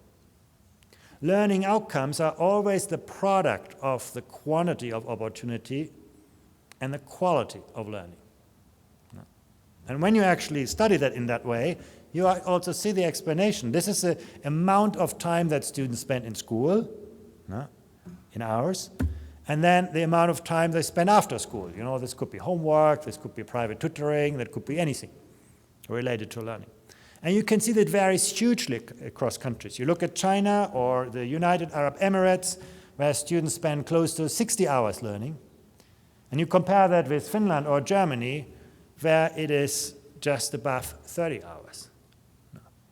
Learning outcomes are always the product of the quantity of opportunity and the quality of learning. And when you actually study that in that way, you also see the explanation. This is the amount of time that students spend in school, in hours, and then the amount of time they spend after school. You know, this could be homework, this could be private tutoring, that could be anything related to learning. And you can see that varies hugely across countries. You look at China or the United Arab Emirates, where students spend close to 60 hours learning, and you compare that with Finland or Germany, where it is just above 30 hours.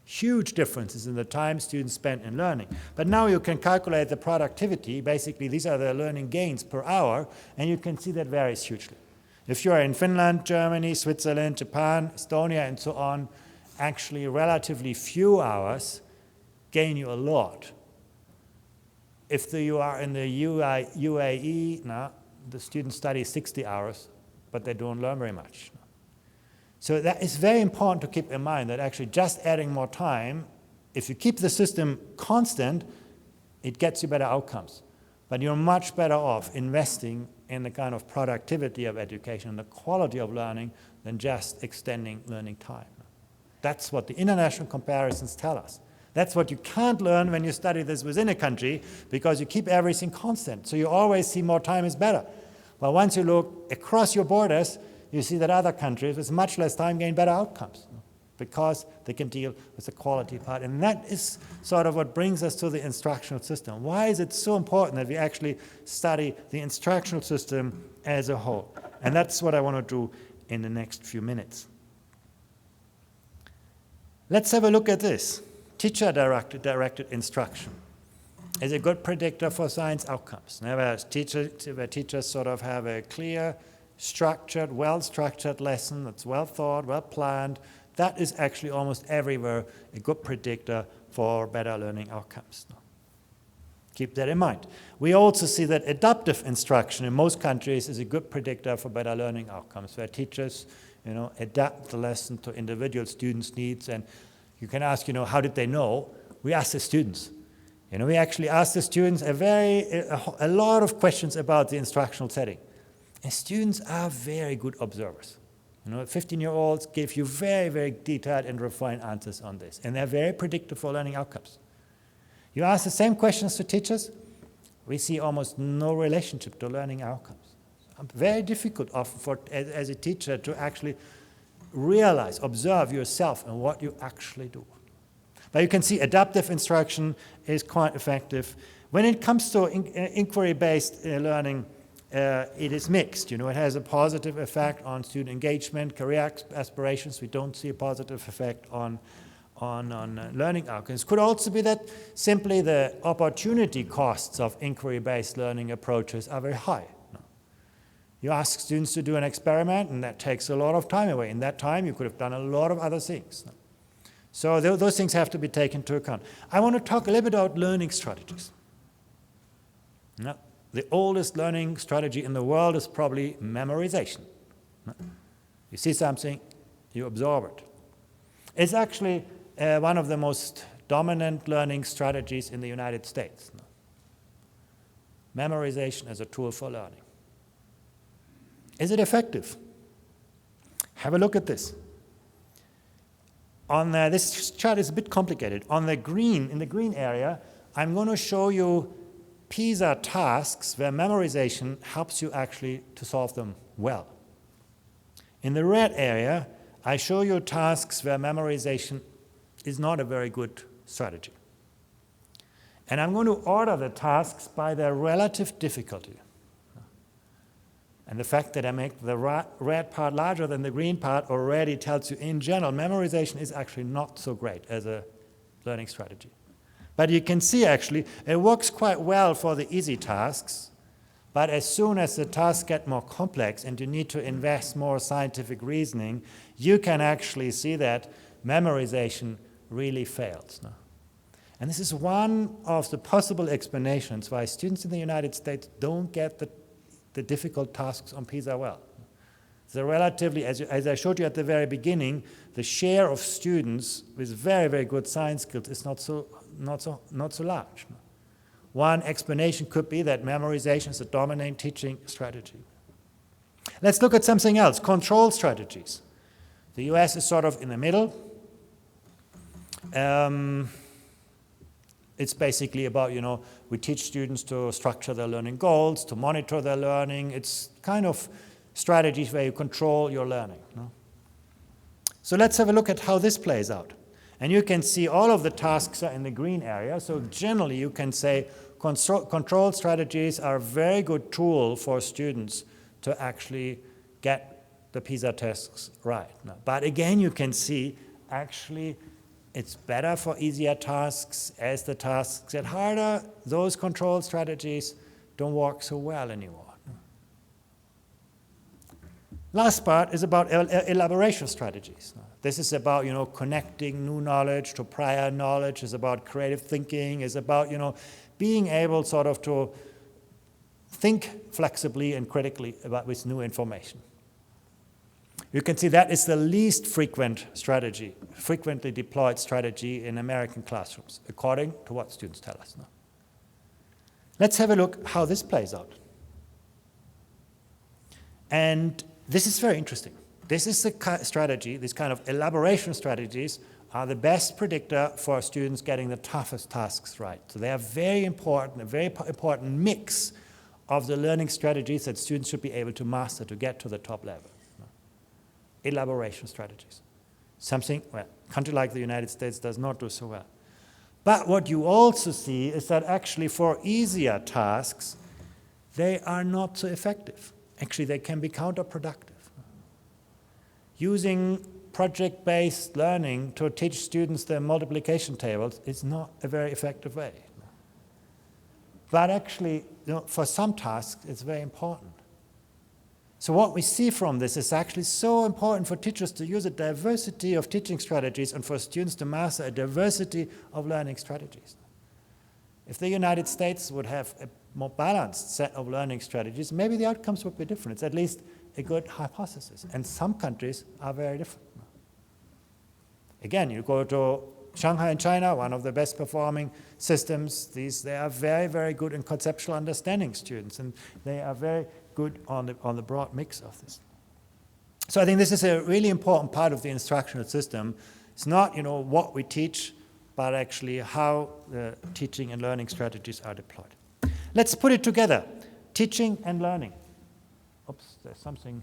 Huge differences in the time students spend in learning. But now you can calculate the productivity. Basically, these are the learning gains per hour, and you can see that varies hugely. If you're in Finland, Germany, Switzerland, Japan, Estonia, and so on, actually relatively few hours gain you a lot. If you are in the UAE, the students study 60 hours, but they don't learn very much. So that is very important to keep in mind, that actually just adding more time, if you keep the system constant, it gets you better outcomes. But you're much better off investing in the kind of productivity of education and the quality of learning than just extending learning time. That's what the international comparisons tell us. That's what you can't learn when you study this within a country, because you keep everything constant. So you always see more time is better. But once you look across your borders, you see that other countries with much less time gain better outcomes, because they can deal with the quality part. And that is sort of what brings us to the instructional system. Why is it so important that we actually study the instructional system as a whole? And that's what I want to do in the next few minutes. Let's have a look at this. Teacher-directed instruction is a good predictor for science outcomes. Where teachers sort of have a clear, structured, well-structured lesson that's well thought, well planned, that is actually almost everywhere a good predictor for better learning outcomes. Keep that in mind. We also see that adaptive instruction in most countries is a good predictor for better learning outcomes, where teachers, adapt the lesson to individual students' needs. And you can ask, how did they know? We ask the students. We actually ask the students a lot of questions about the instructional setting. And students are very good observers. 15-year-olds give you very, very detailed and refined answers on this. And they're very predictive for learning outcomes. You ask the same questions to teachers, we see almost no relationship to learning outcomes. Very difficult often as a teacher to actually realize, observe yourself and what you actually do. But you can see adaptive instruction is quite effective. When it comes to inquiry-based learning, it is mixed. It has a positive effect on student engagement, career aspirations. We don't see a positive effect on learning outcomes. It could also be that simply the opportunity costs of inquiry-based learning approaches are very high. You ask students to do an experiment, and that takes a lot of time away. In that time, you could have done a lot of other things. So those things have to be taken into account. I want to talk a little bit about learning strategies. The oldest learning strategy in the world is probably memorization. You see something, you absorb it. It's actually one of the most dominant learning strategies in the United States. Memorization as a tool for learning. Is it effective? Have a look at this. This chart is a bit complicated. In the green area, I'm going to show you PISA tasks where memorization helps you actually to solve them well. In the red area, I show you tasks where memorization is not a very good strategy. And I'm going to order the tasks by their relative difficulty. And the fact that I make the red part larger than the green part already tells you, in general, memorization is actually not so great as a learning strategy. But you can see, actually, it works quite well for the easy tasks, but as soon as the tasks get more complex and you need to invest more scientific reasoning, you can actually see that memorization really fails. And this is one of the possible explanations why students in the United States don't get the difficult tasks on PISA well. So relatively, as I showed you at the very beginning, the share of students with very, very good science skills is not so large. One explanation could be that memorization is a dominant teaching strategy. Let's look at something else, control strategies. The US is sort of in the middle. It's basically about, we teach students to structure their learning goals, to monitor their learning. It's kind of strategies where you control your learning. No? So let's have a look at how this plays out. And you can see all of the tasks are in the green area. So generally you can say control strategies are a very good tool for students to actually get the PISA tests right. No? But again, you can see actually it's better for easier tasks. As the tasks get harder, those control strategies don't work so well anymore. Last part is about elaboration strategies. This is about, connecting new knowledge to prior knowledge. It's about creative thinking. It's about, being able sort of to think flexibly and critically about with new information. You can see that is the least frequent strategy, frequently deployed strategy in American classrooms, according to what students tell us now. Let's have a look how this plays out. And this is very interesting. This is the strategy, these kind of elaboration strategies are the best predictor for students getting the toughest tasks right. So they are very important, a very important mix of the learning strategies that students should be able to master to get to the top level. Elaboration strategies. Something, well, a country like the United States does not do so well. But what you also see is that actually for easier tasks, they are not so effective. Actually, they can be counterproductive. Using project-based learning to teach students their multiplication tables is not a very effective way. But actually, for some tasks, it's very important. So what we see from this is actually so important for teachers to use a diversity of teaching strategies and for students to master a diversity of learning strategies. If the United States would have a more balanced set of learning strategies, maybe the outcomes would be different. It's at least a good hypothesis. And some countries are very different. Again, you go to Shanghai in China, one of the best performing systems. They are very, very good in conceptual understanding students, and they are very good on the broad mix of this. So I think this is a really important part of the instructional system. It's not, what we teach, but actually how the teaching and learning strategies are deployed. Let's put it together, teaching and learning. Oops, there's something.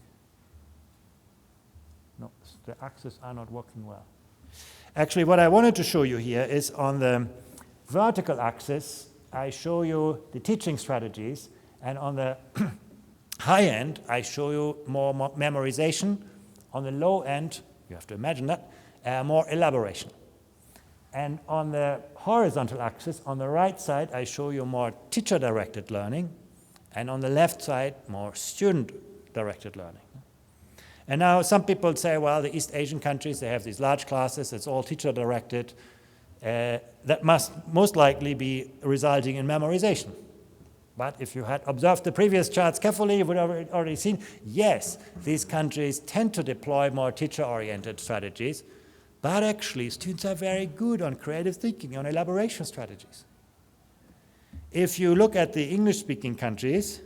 No, the axes are not working well. Actually, what I wanted to show you here is on the vertical axis, I show you the teaching strategies, and on the high end, I show you more memorization. On the low end, you have to imagine that, more elaboration. And on the horizontal axis, on the right side, I show you more teacher-directed learning, and on the left side, more student-directed learning. And now some people say, well, the East Asian countries, they have these large classes, it's all teacher-directed. That must most likely be resulting in memorization. But if you had observed the previous charts carefully, you would have already seen, yes, these countries tend to deploy more teacher-oriented strategies, but actually students are very good on creative thinking, on elaboration strategies. If you look at the English-speaking countries,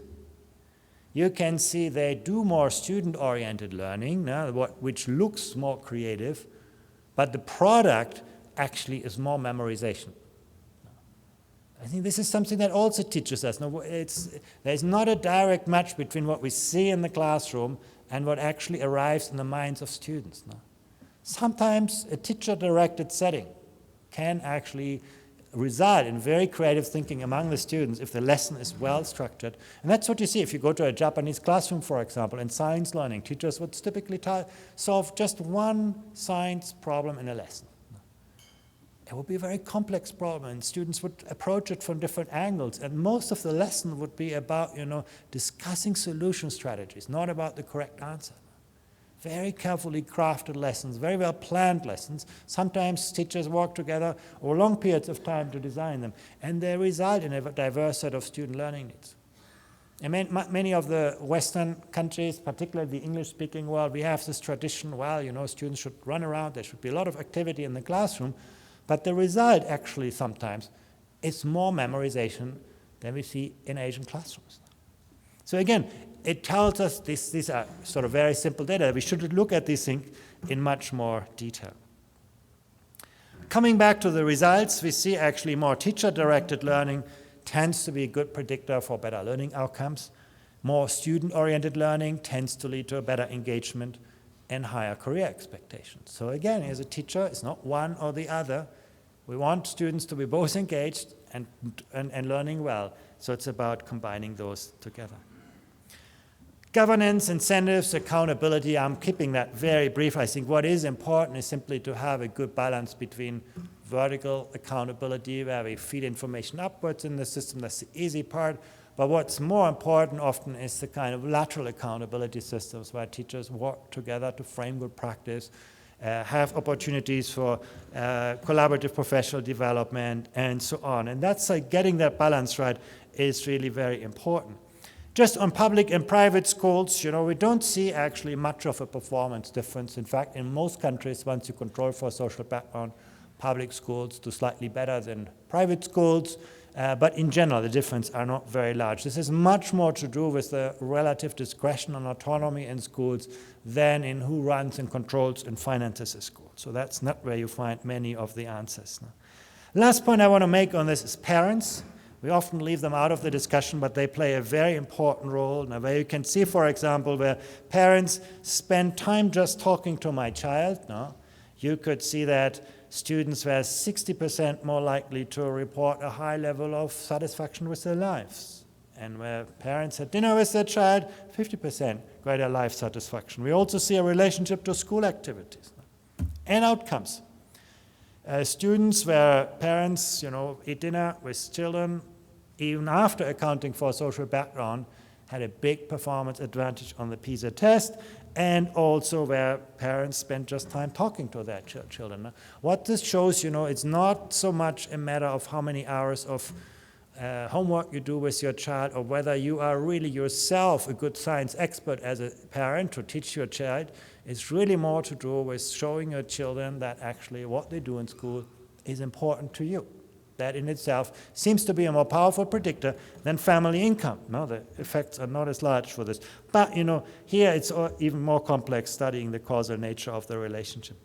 you can see they do more student-oriented learning, which looks more creative, but the product actually is more memorization. I think this is something that also teaches us. There's not a direct match between what we see in the classroom and what actually arrives in the minds of students. Sometimes a teacher-directed setting can actually result in very creative thinking among the students if the lesson is well structured. And that's what you see if you go to a Japanese classroom, for example, in science learning. Teachers would typically solve just one science problem in a lesson. It would be a very complex problem, and students would approach it from different angles. And most of the lesson would be about, discussing solution strategies, not about the correct answer. Very carefully crafted lessons, very well planned lessons. Sometimes teachers work together over long periods of time to design them, and they result in a diverse set of student learning needs. And many of the Western countries, particularly the English-speaking world, we have this tradition, students should run around, there should be a lot of activity in the classroom, but the result actually sometimes is more memorization than we see in Asian classrooms. So again, it tells us these are sort of very simple data. We should look at these things in much more detail. Coming back to the results, we see actually more teacher-directed learning tends to be a good predictor for better learning outcomes. More student-oriented learning tends to lead to a better engagement and higher career expectations. So again, as a teacher, it's not one or the other. We want students to be both engaged and learning well. So it's about combining those together. Governance, incentives, accountability, I'm keeping that very brief. I think what is important is simply to have a good balance between vertical accountability, where we feed information upwards in the system, that's the easy part. But what's more important often is the kind of lateral accountability systems where teachers work together to frame good practice, have opportunities for collaborative professional development, and so on. And that's getting that balance right is really very important. Just on public and private schools, we don't see actually much of a performance difference. In fact, in most countries, once you control for social background, public schools do slightly better than private schools. But in general, the differences are not very large. This has much more to do with the relative discretion and autonomy in schools than in who runs and controls and finances a school. So that's not where you find many of the answers. Last point I want to make on this is parents. We often leave them out of the discussion, but they play a very important role. Now, where you can see, for example, where parents spend time just talking to my child, you could see that students were 60% more likely to report a high level of satisfaction with their lives. And where parents had dinner with their child, 50% greater life satisfaction. We also see a relationship to school activities and outcomes. Students where parents, eat dinner with children, even after accounting for social background, had a big performance advantage on the PISA test, and also where parents spend just time talking to their children. What this shows, it's not so much a matter of how many hours of homework you do with your child, or whether you are really yourself a good science expert as a parent to teach your child. It's really more to do with showing your children that actually what they do in school is important to you. That in itself seems to be a more powerful predictor than family income. No, the effects are not as large for this. But, here it's even more complex, studying the causal nature of the relationship.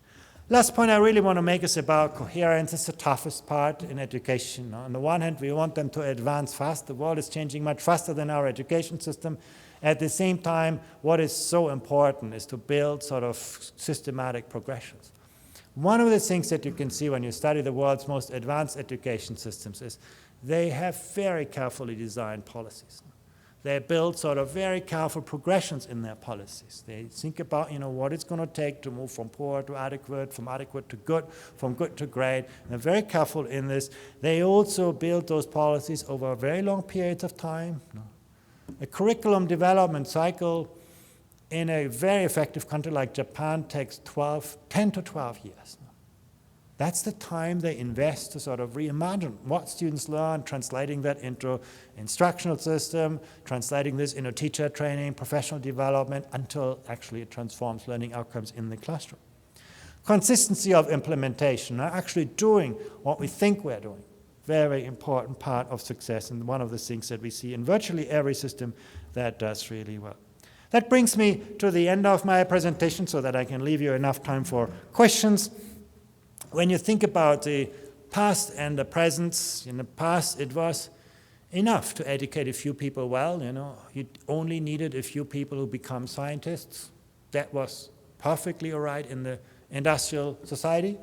Last point I really want to make is about coherence. It's the toughest part in education. On the one hand, we want them to advance fast. The world is changing much faster than our education system. At the same time, what is so important is to build sort of systematic progressions. One of the things that you can see when you study the world's most advanced education systems is they have very carefully designed policies. They build sort of very careful progressions in their policies. They think about, what it's going to take to move from poor to adequate, from adequate to good, from good to great. And they're very careful in this. They also build those policies over very long periods of time. A curriculum development cycle in a very effective country like Japan takes 10 to 12 years. That's the time they invest to sort of reimagine what students learn, translating that into instructional system, translating this into teacher training, professional development, until actually it transforms learning outcomes in the classroom. Consistency of implementation, actually doing what we think we're doing. Very important part of success, and one of the things that we see in virtually every system that does really well. That brings me to the end of my presentation so that I can leave you enough time for questions. When you think about the past and the present, in the past it was enough to educate a few people well. You only needed a few people who become scientists. That was perfectly all right in the industrial society.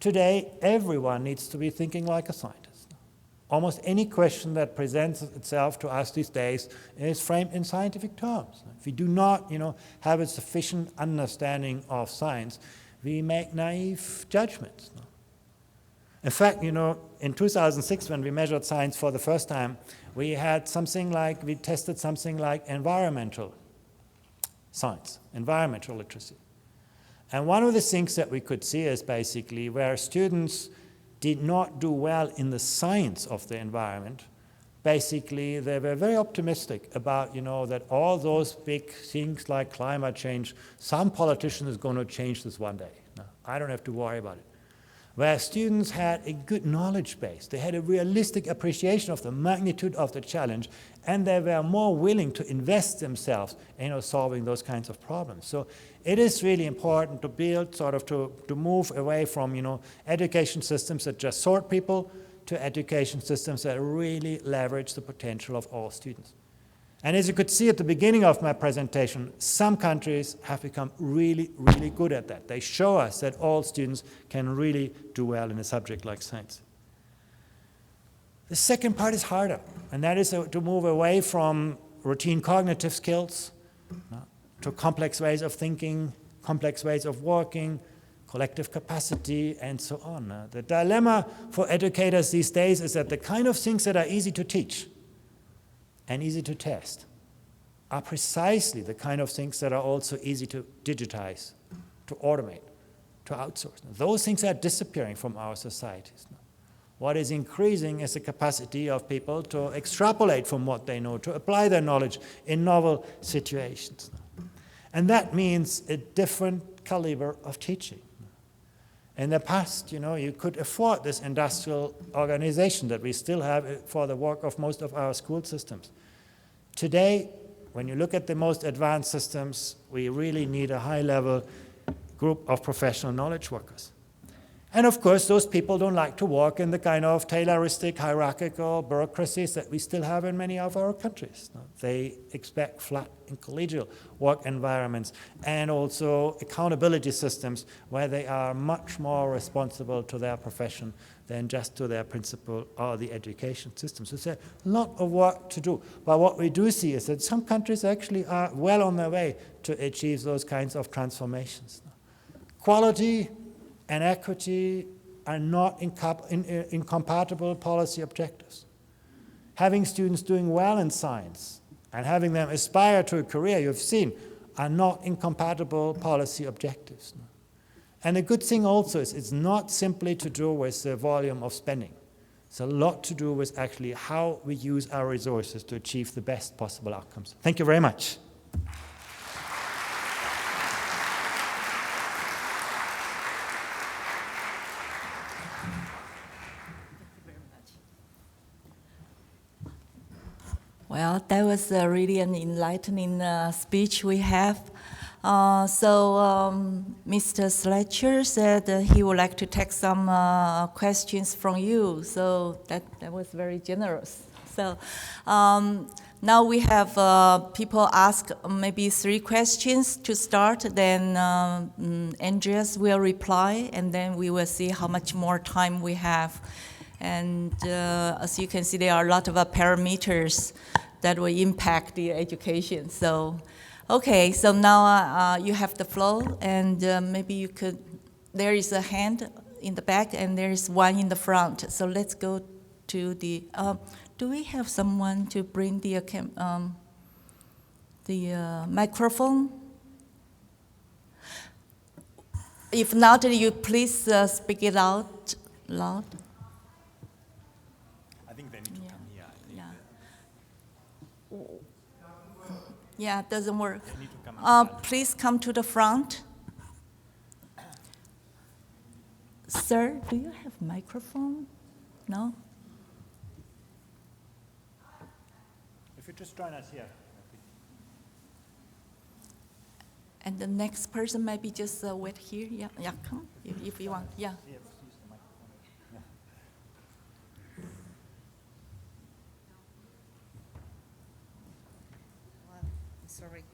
Today, everyone needs to be thinking like a scientist. Almost any question that presents itself to us these days is framed in scientific terms. If we do not, have a sufficient understanding of science, we make naive judgments. In fact, in 2006, when we measured science for the first time, we tested something like environmental science, environmental literacy. And one of the things that we could see is basically where students did not do well in the science of the environment, basically they were very optimistic about, that all those big things like climate change, some politician is going to change this one day. No, I don't have to worry about it. where students had a good knowledge base. They had a realistic appreciation of the magnitude of the challenge, and they were more willing to invest themselves in solving those kinds of problems. So it is really important to build, to move away from education systems that just sort people to education systems that really leverage the potential of all students. And as you could see at the beginning of my presentation, some countries have become really, really good at that. They show us that all students can really do well in a subject like science. The second part is harder, and that is to move away from routine cognitive skills to complex ways of thinking, complex ways of working, collective capacity, and so on. The dilemma for educators these days is that the kind of things that are easy to teach and easy to test are precisely the kind of things that are also easy to digitize, to automate, to outsource. Those things are disappearing from our societies. What is increasing is the capacity of people to extrapolate from what they know, to apply their knowledge in novel situations. And that means a different caliber of teaching. In the past, you could afford this industrial organization that we still have for the work of most of our school systems. Today, when you look at the most advanced systems, we really need a high-level group of professional knowledge workers. And of course, those people don't like to work in the kind of Tayloristic, hierarchical bureaucracies that we still have in many of our countries. They expect flat and collegial work environments and also accountability systems where they are much more responsible to their profession than just to their principal or the education system. So there's a lot of work to do. But what we do see is that some countries actually are well on their way to achieve those kinds of transformations. Quality and equity are not incompatible policy objectives. Having students doing well in science and having them aspire to a career, you've seen, are not incompatible policy objectives. And the good thing also is it's not simply to do with the volume of spending. It's a lot to do with actually how we use our resources to achieve the best possible outcomes. Thank you very much. Well, that was really an enlightening speech we have. Mr. Schleicher said he would like to take some questions from you. So that was very generous. So now we have people ask maybe 3 questions to start. Then Andreas will reply, and then we will see how much more time we have. And as you can see, there are a lot of parameters that will impact the education. So, okay, so now you have the floor, and maybe you could, there is a hand in the back, and there is one in the front. So let's go to the, do we have someone to bring the microphone? If not, you please speak it out loud. Yeah, it doesn't work. Please come to the front. Sir, do you have microphone? No? If you just join us here. And the next person maybe just wait here. Yeah, yeah, come if you want. Yeah. Sorry.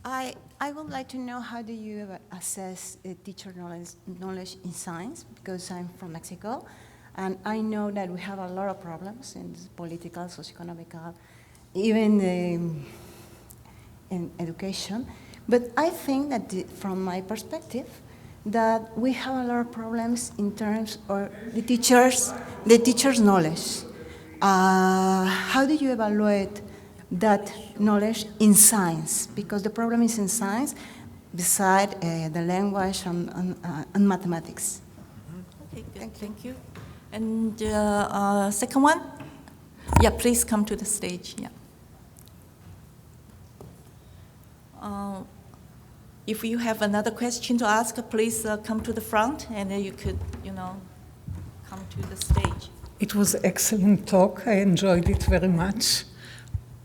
I would like to know, how do you assess teacher knowledge in science? Because I'm from Mexico, and I know that we have a lot of problems in political, socioeconomical, even in education. But I think that from my perspective, that we have a lot of problems in terms of the teacher's knowledge. How do you evaluate that knowledge in science? Because the problem is in science, beside the language and mathematics. Okay, good. Thank you. And second one? Yeah, please come to the stage. Yeah. If you have another question to ask, please come to the front, and then you could, come to the stage. It was an excellent talk. I enjoyed it very much.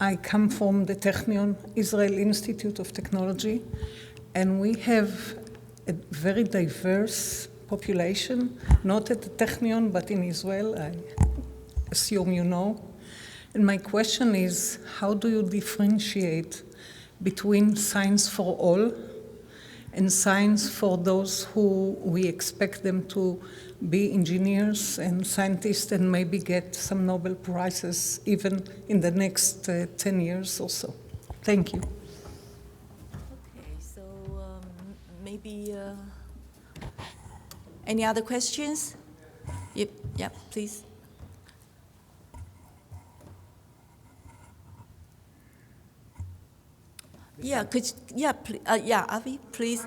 I come from the Technion Israel Institute of Technology, and we have a very diverse population, not at the Technion, but in Israel, I assume you know. And my question is, how do you differentiate between science for all and science for those who we expect them to be engineers and scientists and maybe get some Nobel Prizes even in the next 10 years or so? Thank you. Okay, so maybe any other questions? Yep, please. Avi, please.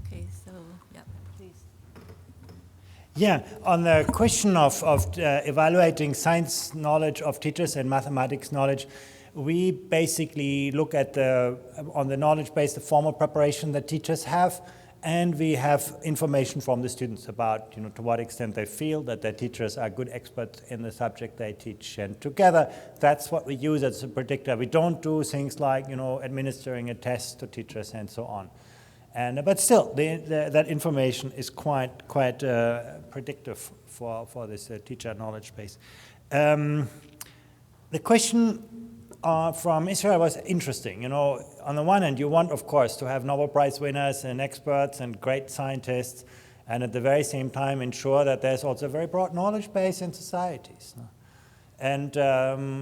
Okay, so, please. Yeah, on the question of evaluating science knowledge of teachers and mathematics knowledge, we basically look at on the knowledge base, the formal preparation that teachers have, and we have information from the students about, to what extent they feel that their teachers are good experts in the subject they teach. And together, that's what we use as a predictor. We don't do things like, administering a test to teachers and so on. But still, that information is quite predictive for this teacher knowledge base. The question from Israel was interesting. On the one hand, you want, of course, to have Nobel Prize winners and experts and great scientists, and at the very same time ensure that there's also a very broad knowledge base in societies. And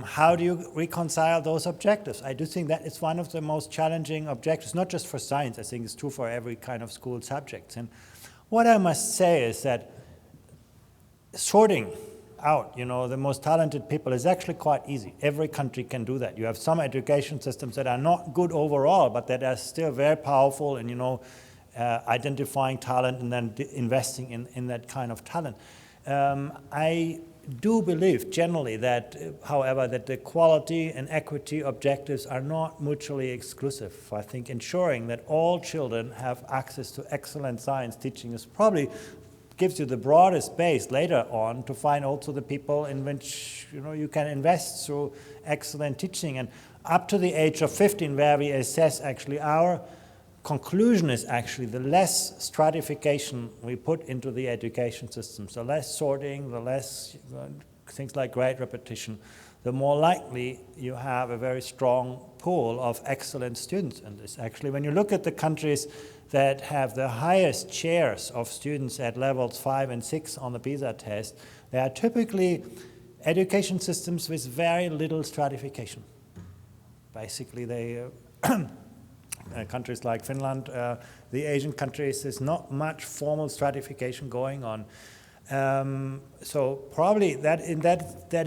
how do you reconcile those objectives? I do think that it's one of the most challenging objectives, not just for science. I think it's true for every kind of school subject. And what I must say is that sorting out, the most talented people is actually quite easy. Every country can do that. You have some education systems that are not good overall, but that are still very powerful in, identifying talent and then investing in that kind of talent. I do believe generally that, however, that the quality and equity objectives are not mutually exclusive. I think ensuring that all children have access to excellent science teaching is probably gives you the broadest base later on to find also the people in which you can invest through excellent teaching. And up to the age of 15, where we assess actually our conclusion is actually the less stratification we put into the education systems, the less sorting, the less things like grade repetition, the more likely you have a very strong pool of excellent students in this. Actually, when you look at the countries that have the highest shares of students at levels 5 and 6 on the PISA test, they are typically education systems with very little stratification. Basically, they countries like Finland, the Asian countries, there's not much formal stratification going on. So probably that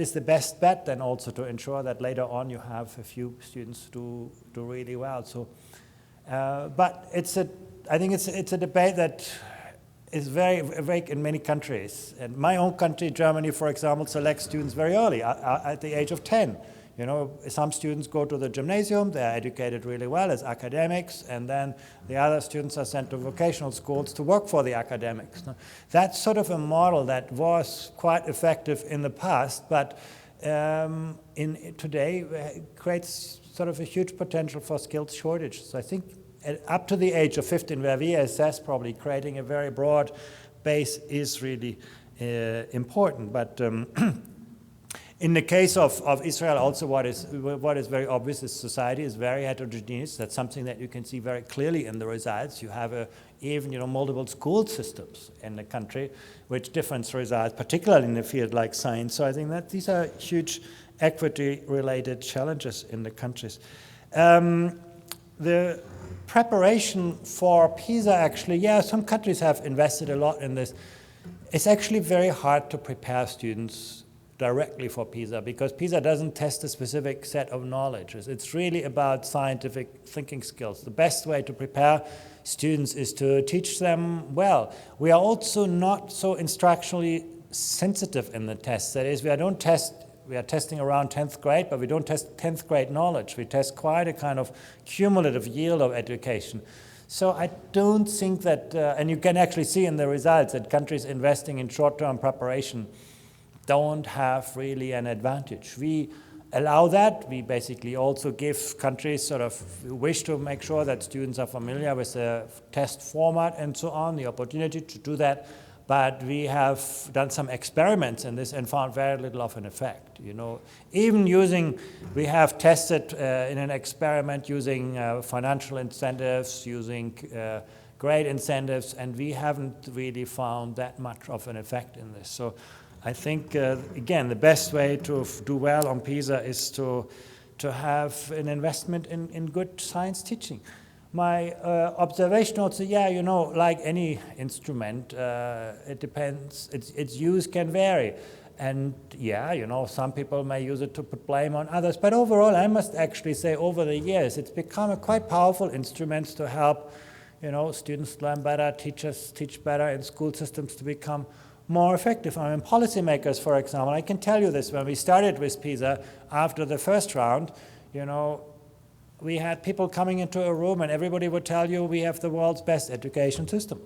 is the best bet then also to ensure that later on you have a few students do really well. So, but I think it's a debate that is very vague in many countries. And my own country, Germany, for example, selects students very early, at the age of 10. Some students go to the gymnasium, they're educated really well as academics, and then the other students are sent to vocational schools to work for the academics. That's sort of a model that was quite effective in the past, but today creates sort of a huge potential for skills shortage. So I think up to the age of 15, where we assess probably creating a very broad base is really important. But in the case of Israel, also what is very obvious is society is very heterogeneous. That's something that you can see very clearly in the results. You have even multiple school systems in the country, which different results, particularly in a field like science. So I think that these are huge equity-related challenges in the countries. The preparation for PISA, actually, yeah, some countries have invested a lot in this. It's actually very hard to prepare students directly for PISA because PISA doesn't test a specific set of knowledge. It's really about scientific thinking skills. The best way to prepare students is to teach them well. We are also not so instructionally sensitive in the tests. That is, we are testing around 10th grade, but we don't test 10th grade knowledge. We test quite a kind of cumulative yield of education. So I don't think that, and you can actually see in the results that countries investing in short-term preparation don't have really an advantage. We allow that. We basically also give countries sort of wish to make sure that students are familiar with the test format and so on, the opportunity to do that. But we have done some experiments in this and found very little of an effect. Even we have tested in an experiment using financial incentives, using grade incentives, and we haven't really found that much of an effect in this. So I think, again, the best way to do well on PISA is to have an investment in good science teaching. My observation also, like any instrument, it depends, its use can vary. And some people may use it to put blame on others. But overall, I must actually say over the years, it's become a quite powerful instrument to help, students learn better, teachers teach better, and school systems to become more effective. I mean, policymakers, for example, I can tell you this, when we started with PISA, after the first round, we had people coming into a room and everybody would tell you we have the world's best education system.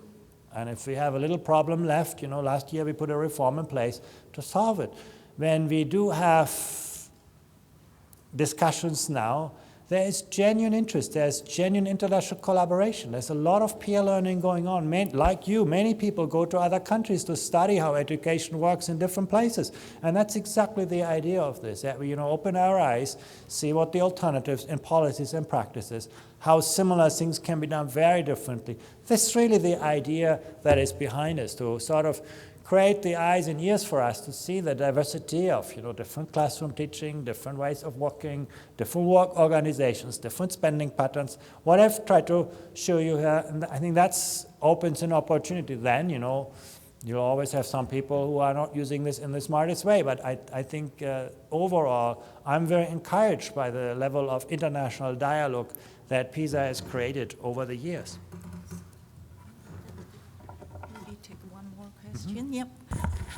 And if we have a little problem left, last year we put a reform in place to solve it. When we do have discussions now, there is genuine interest, there's genuine international collaboration, there's a lot of peer learning going on. Like you, many people go to other countries to study how education works in different places. And that's exactly the idea of this, that we open our eyes, see what the alternatives in policies and practices, how similar things can be done very differently. That's really the idea that is behind us, to sort of create the eyes and ears for us to see the diversity of different classroom teaching, different ways of working, different work organizations, different spending patterns. What I've tried to show you here, and I think that opens an opportunity. Then you'll always have some people who are not using this in the smartest way, but I think overall I'm very encouraged by the level of international dialogue that PISA has created over the years. Question? Yep.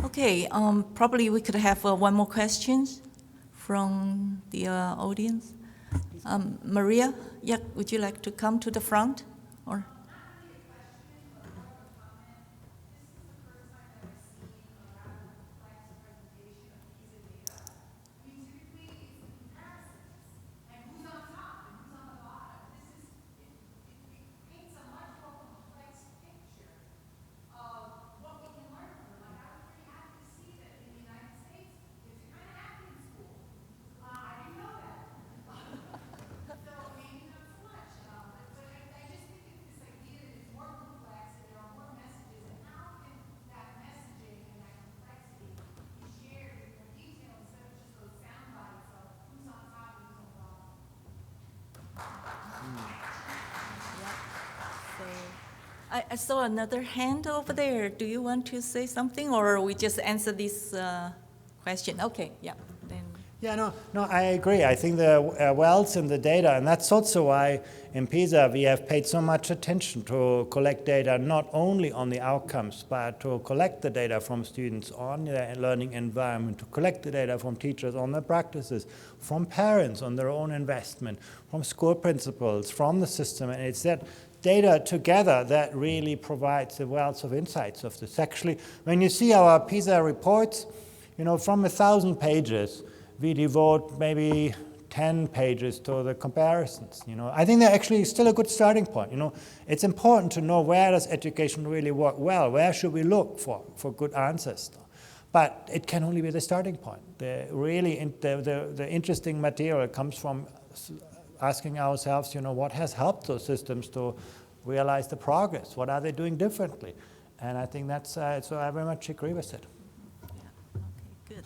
Okay, probably we could have one more question from the audience. Maria, would you like to come to the front? Or? I saw another hand over there. Do you want to say something, or we just answer this question? Okay, yeah. Then. Yeah, no, I agree. I think the wealth in the data, and that's also why in PISA we have paid so much attention to collect data not only on the outcomes, but to collect the data from students on their learning environment, to collect the data from teachers on their practices, from parents on their own investment, from school principals, from the system, and it's that data together that really provides the wealth of insights of this. Actually, when you see our PISA reports, from 1,000 pages, we devote maybe 10 pages to the comparisons. I think they're actually still a good starting point. It's important to know where does education really work well, where should we look for good answers. But it can only be the starting point. The interesting material comes from asking ourselves, what has helped those systems to realize the progress? What are they doing differently? And I think that's, so I very much agree with it. Good.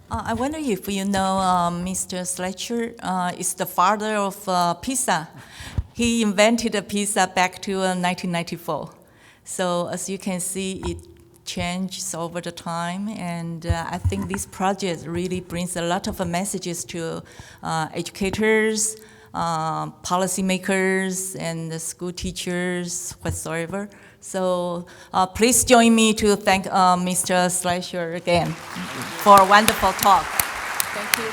I wonder if you know Mr. Schleicher is the father of pizza. He invented a pizza back to 1994. So as you can see, it changes over the time, and I think this project really brings a lot of messages to educators, policymakers, and the school teachers, whatsoever. So please join me to thank Mr. Schleicher again for a wonderful talk. Thank you.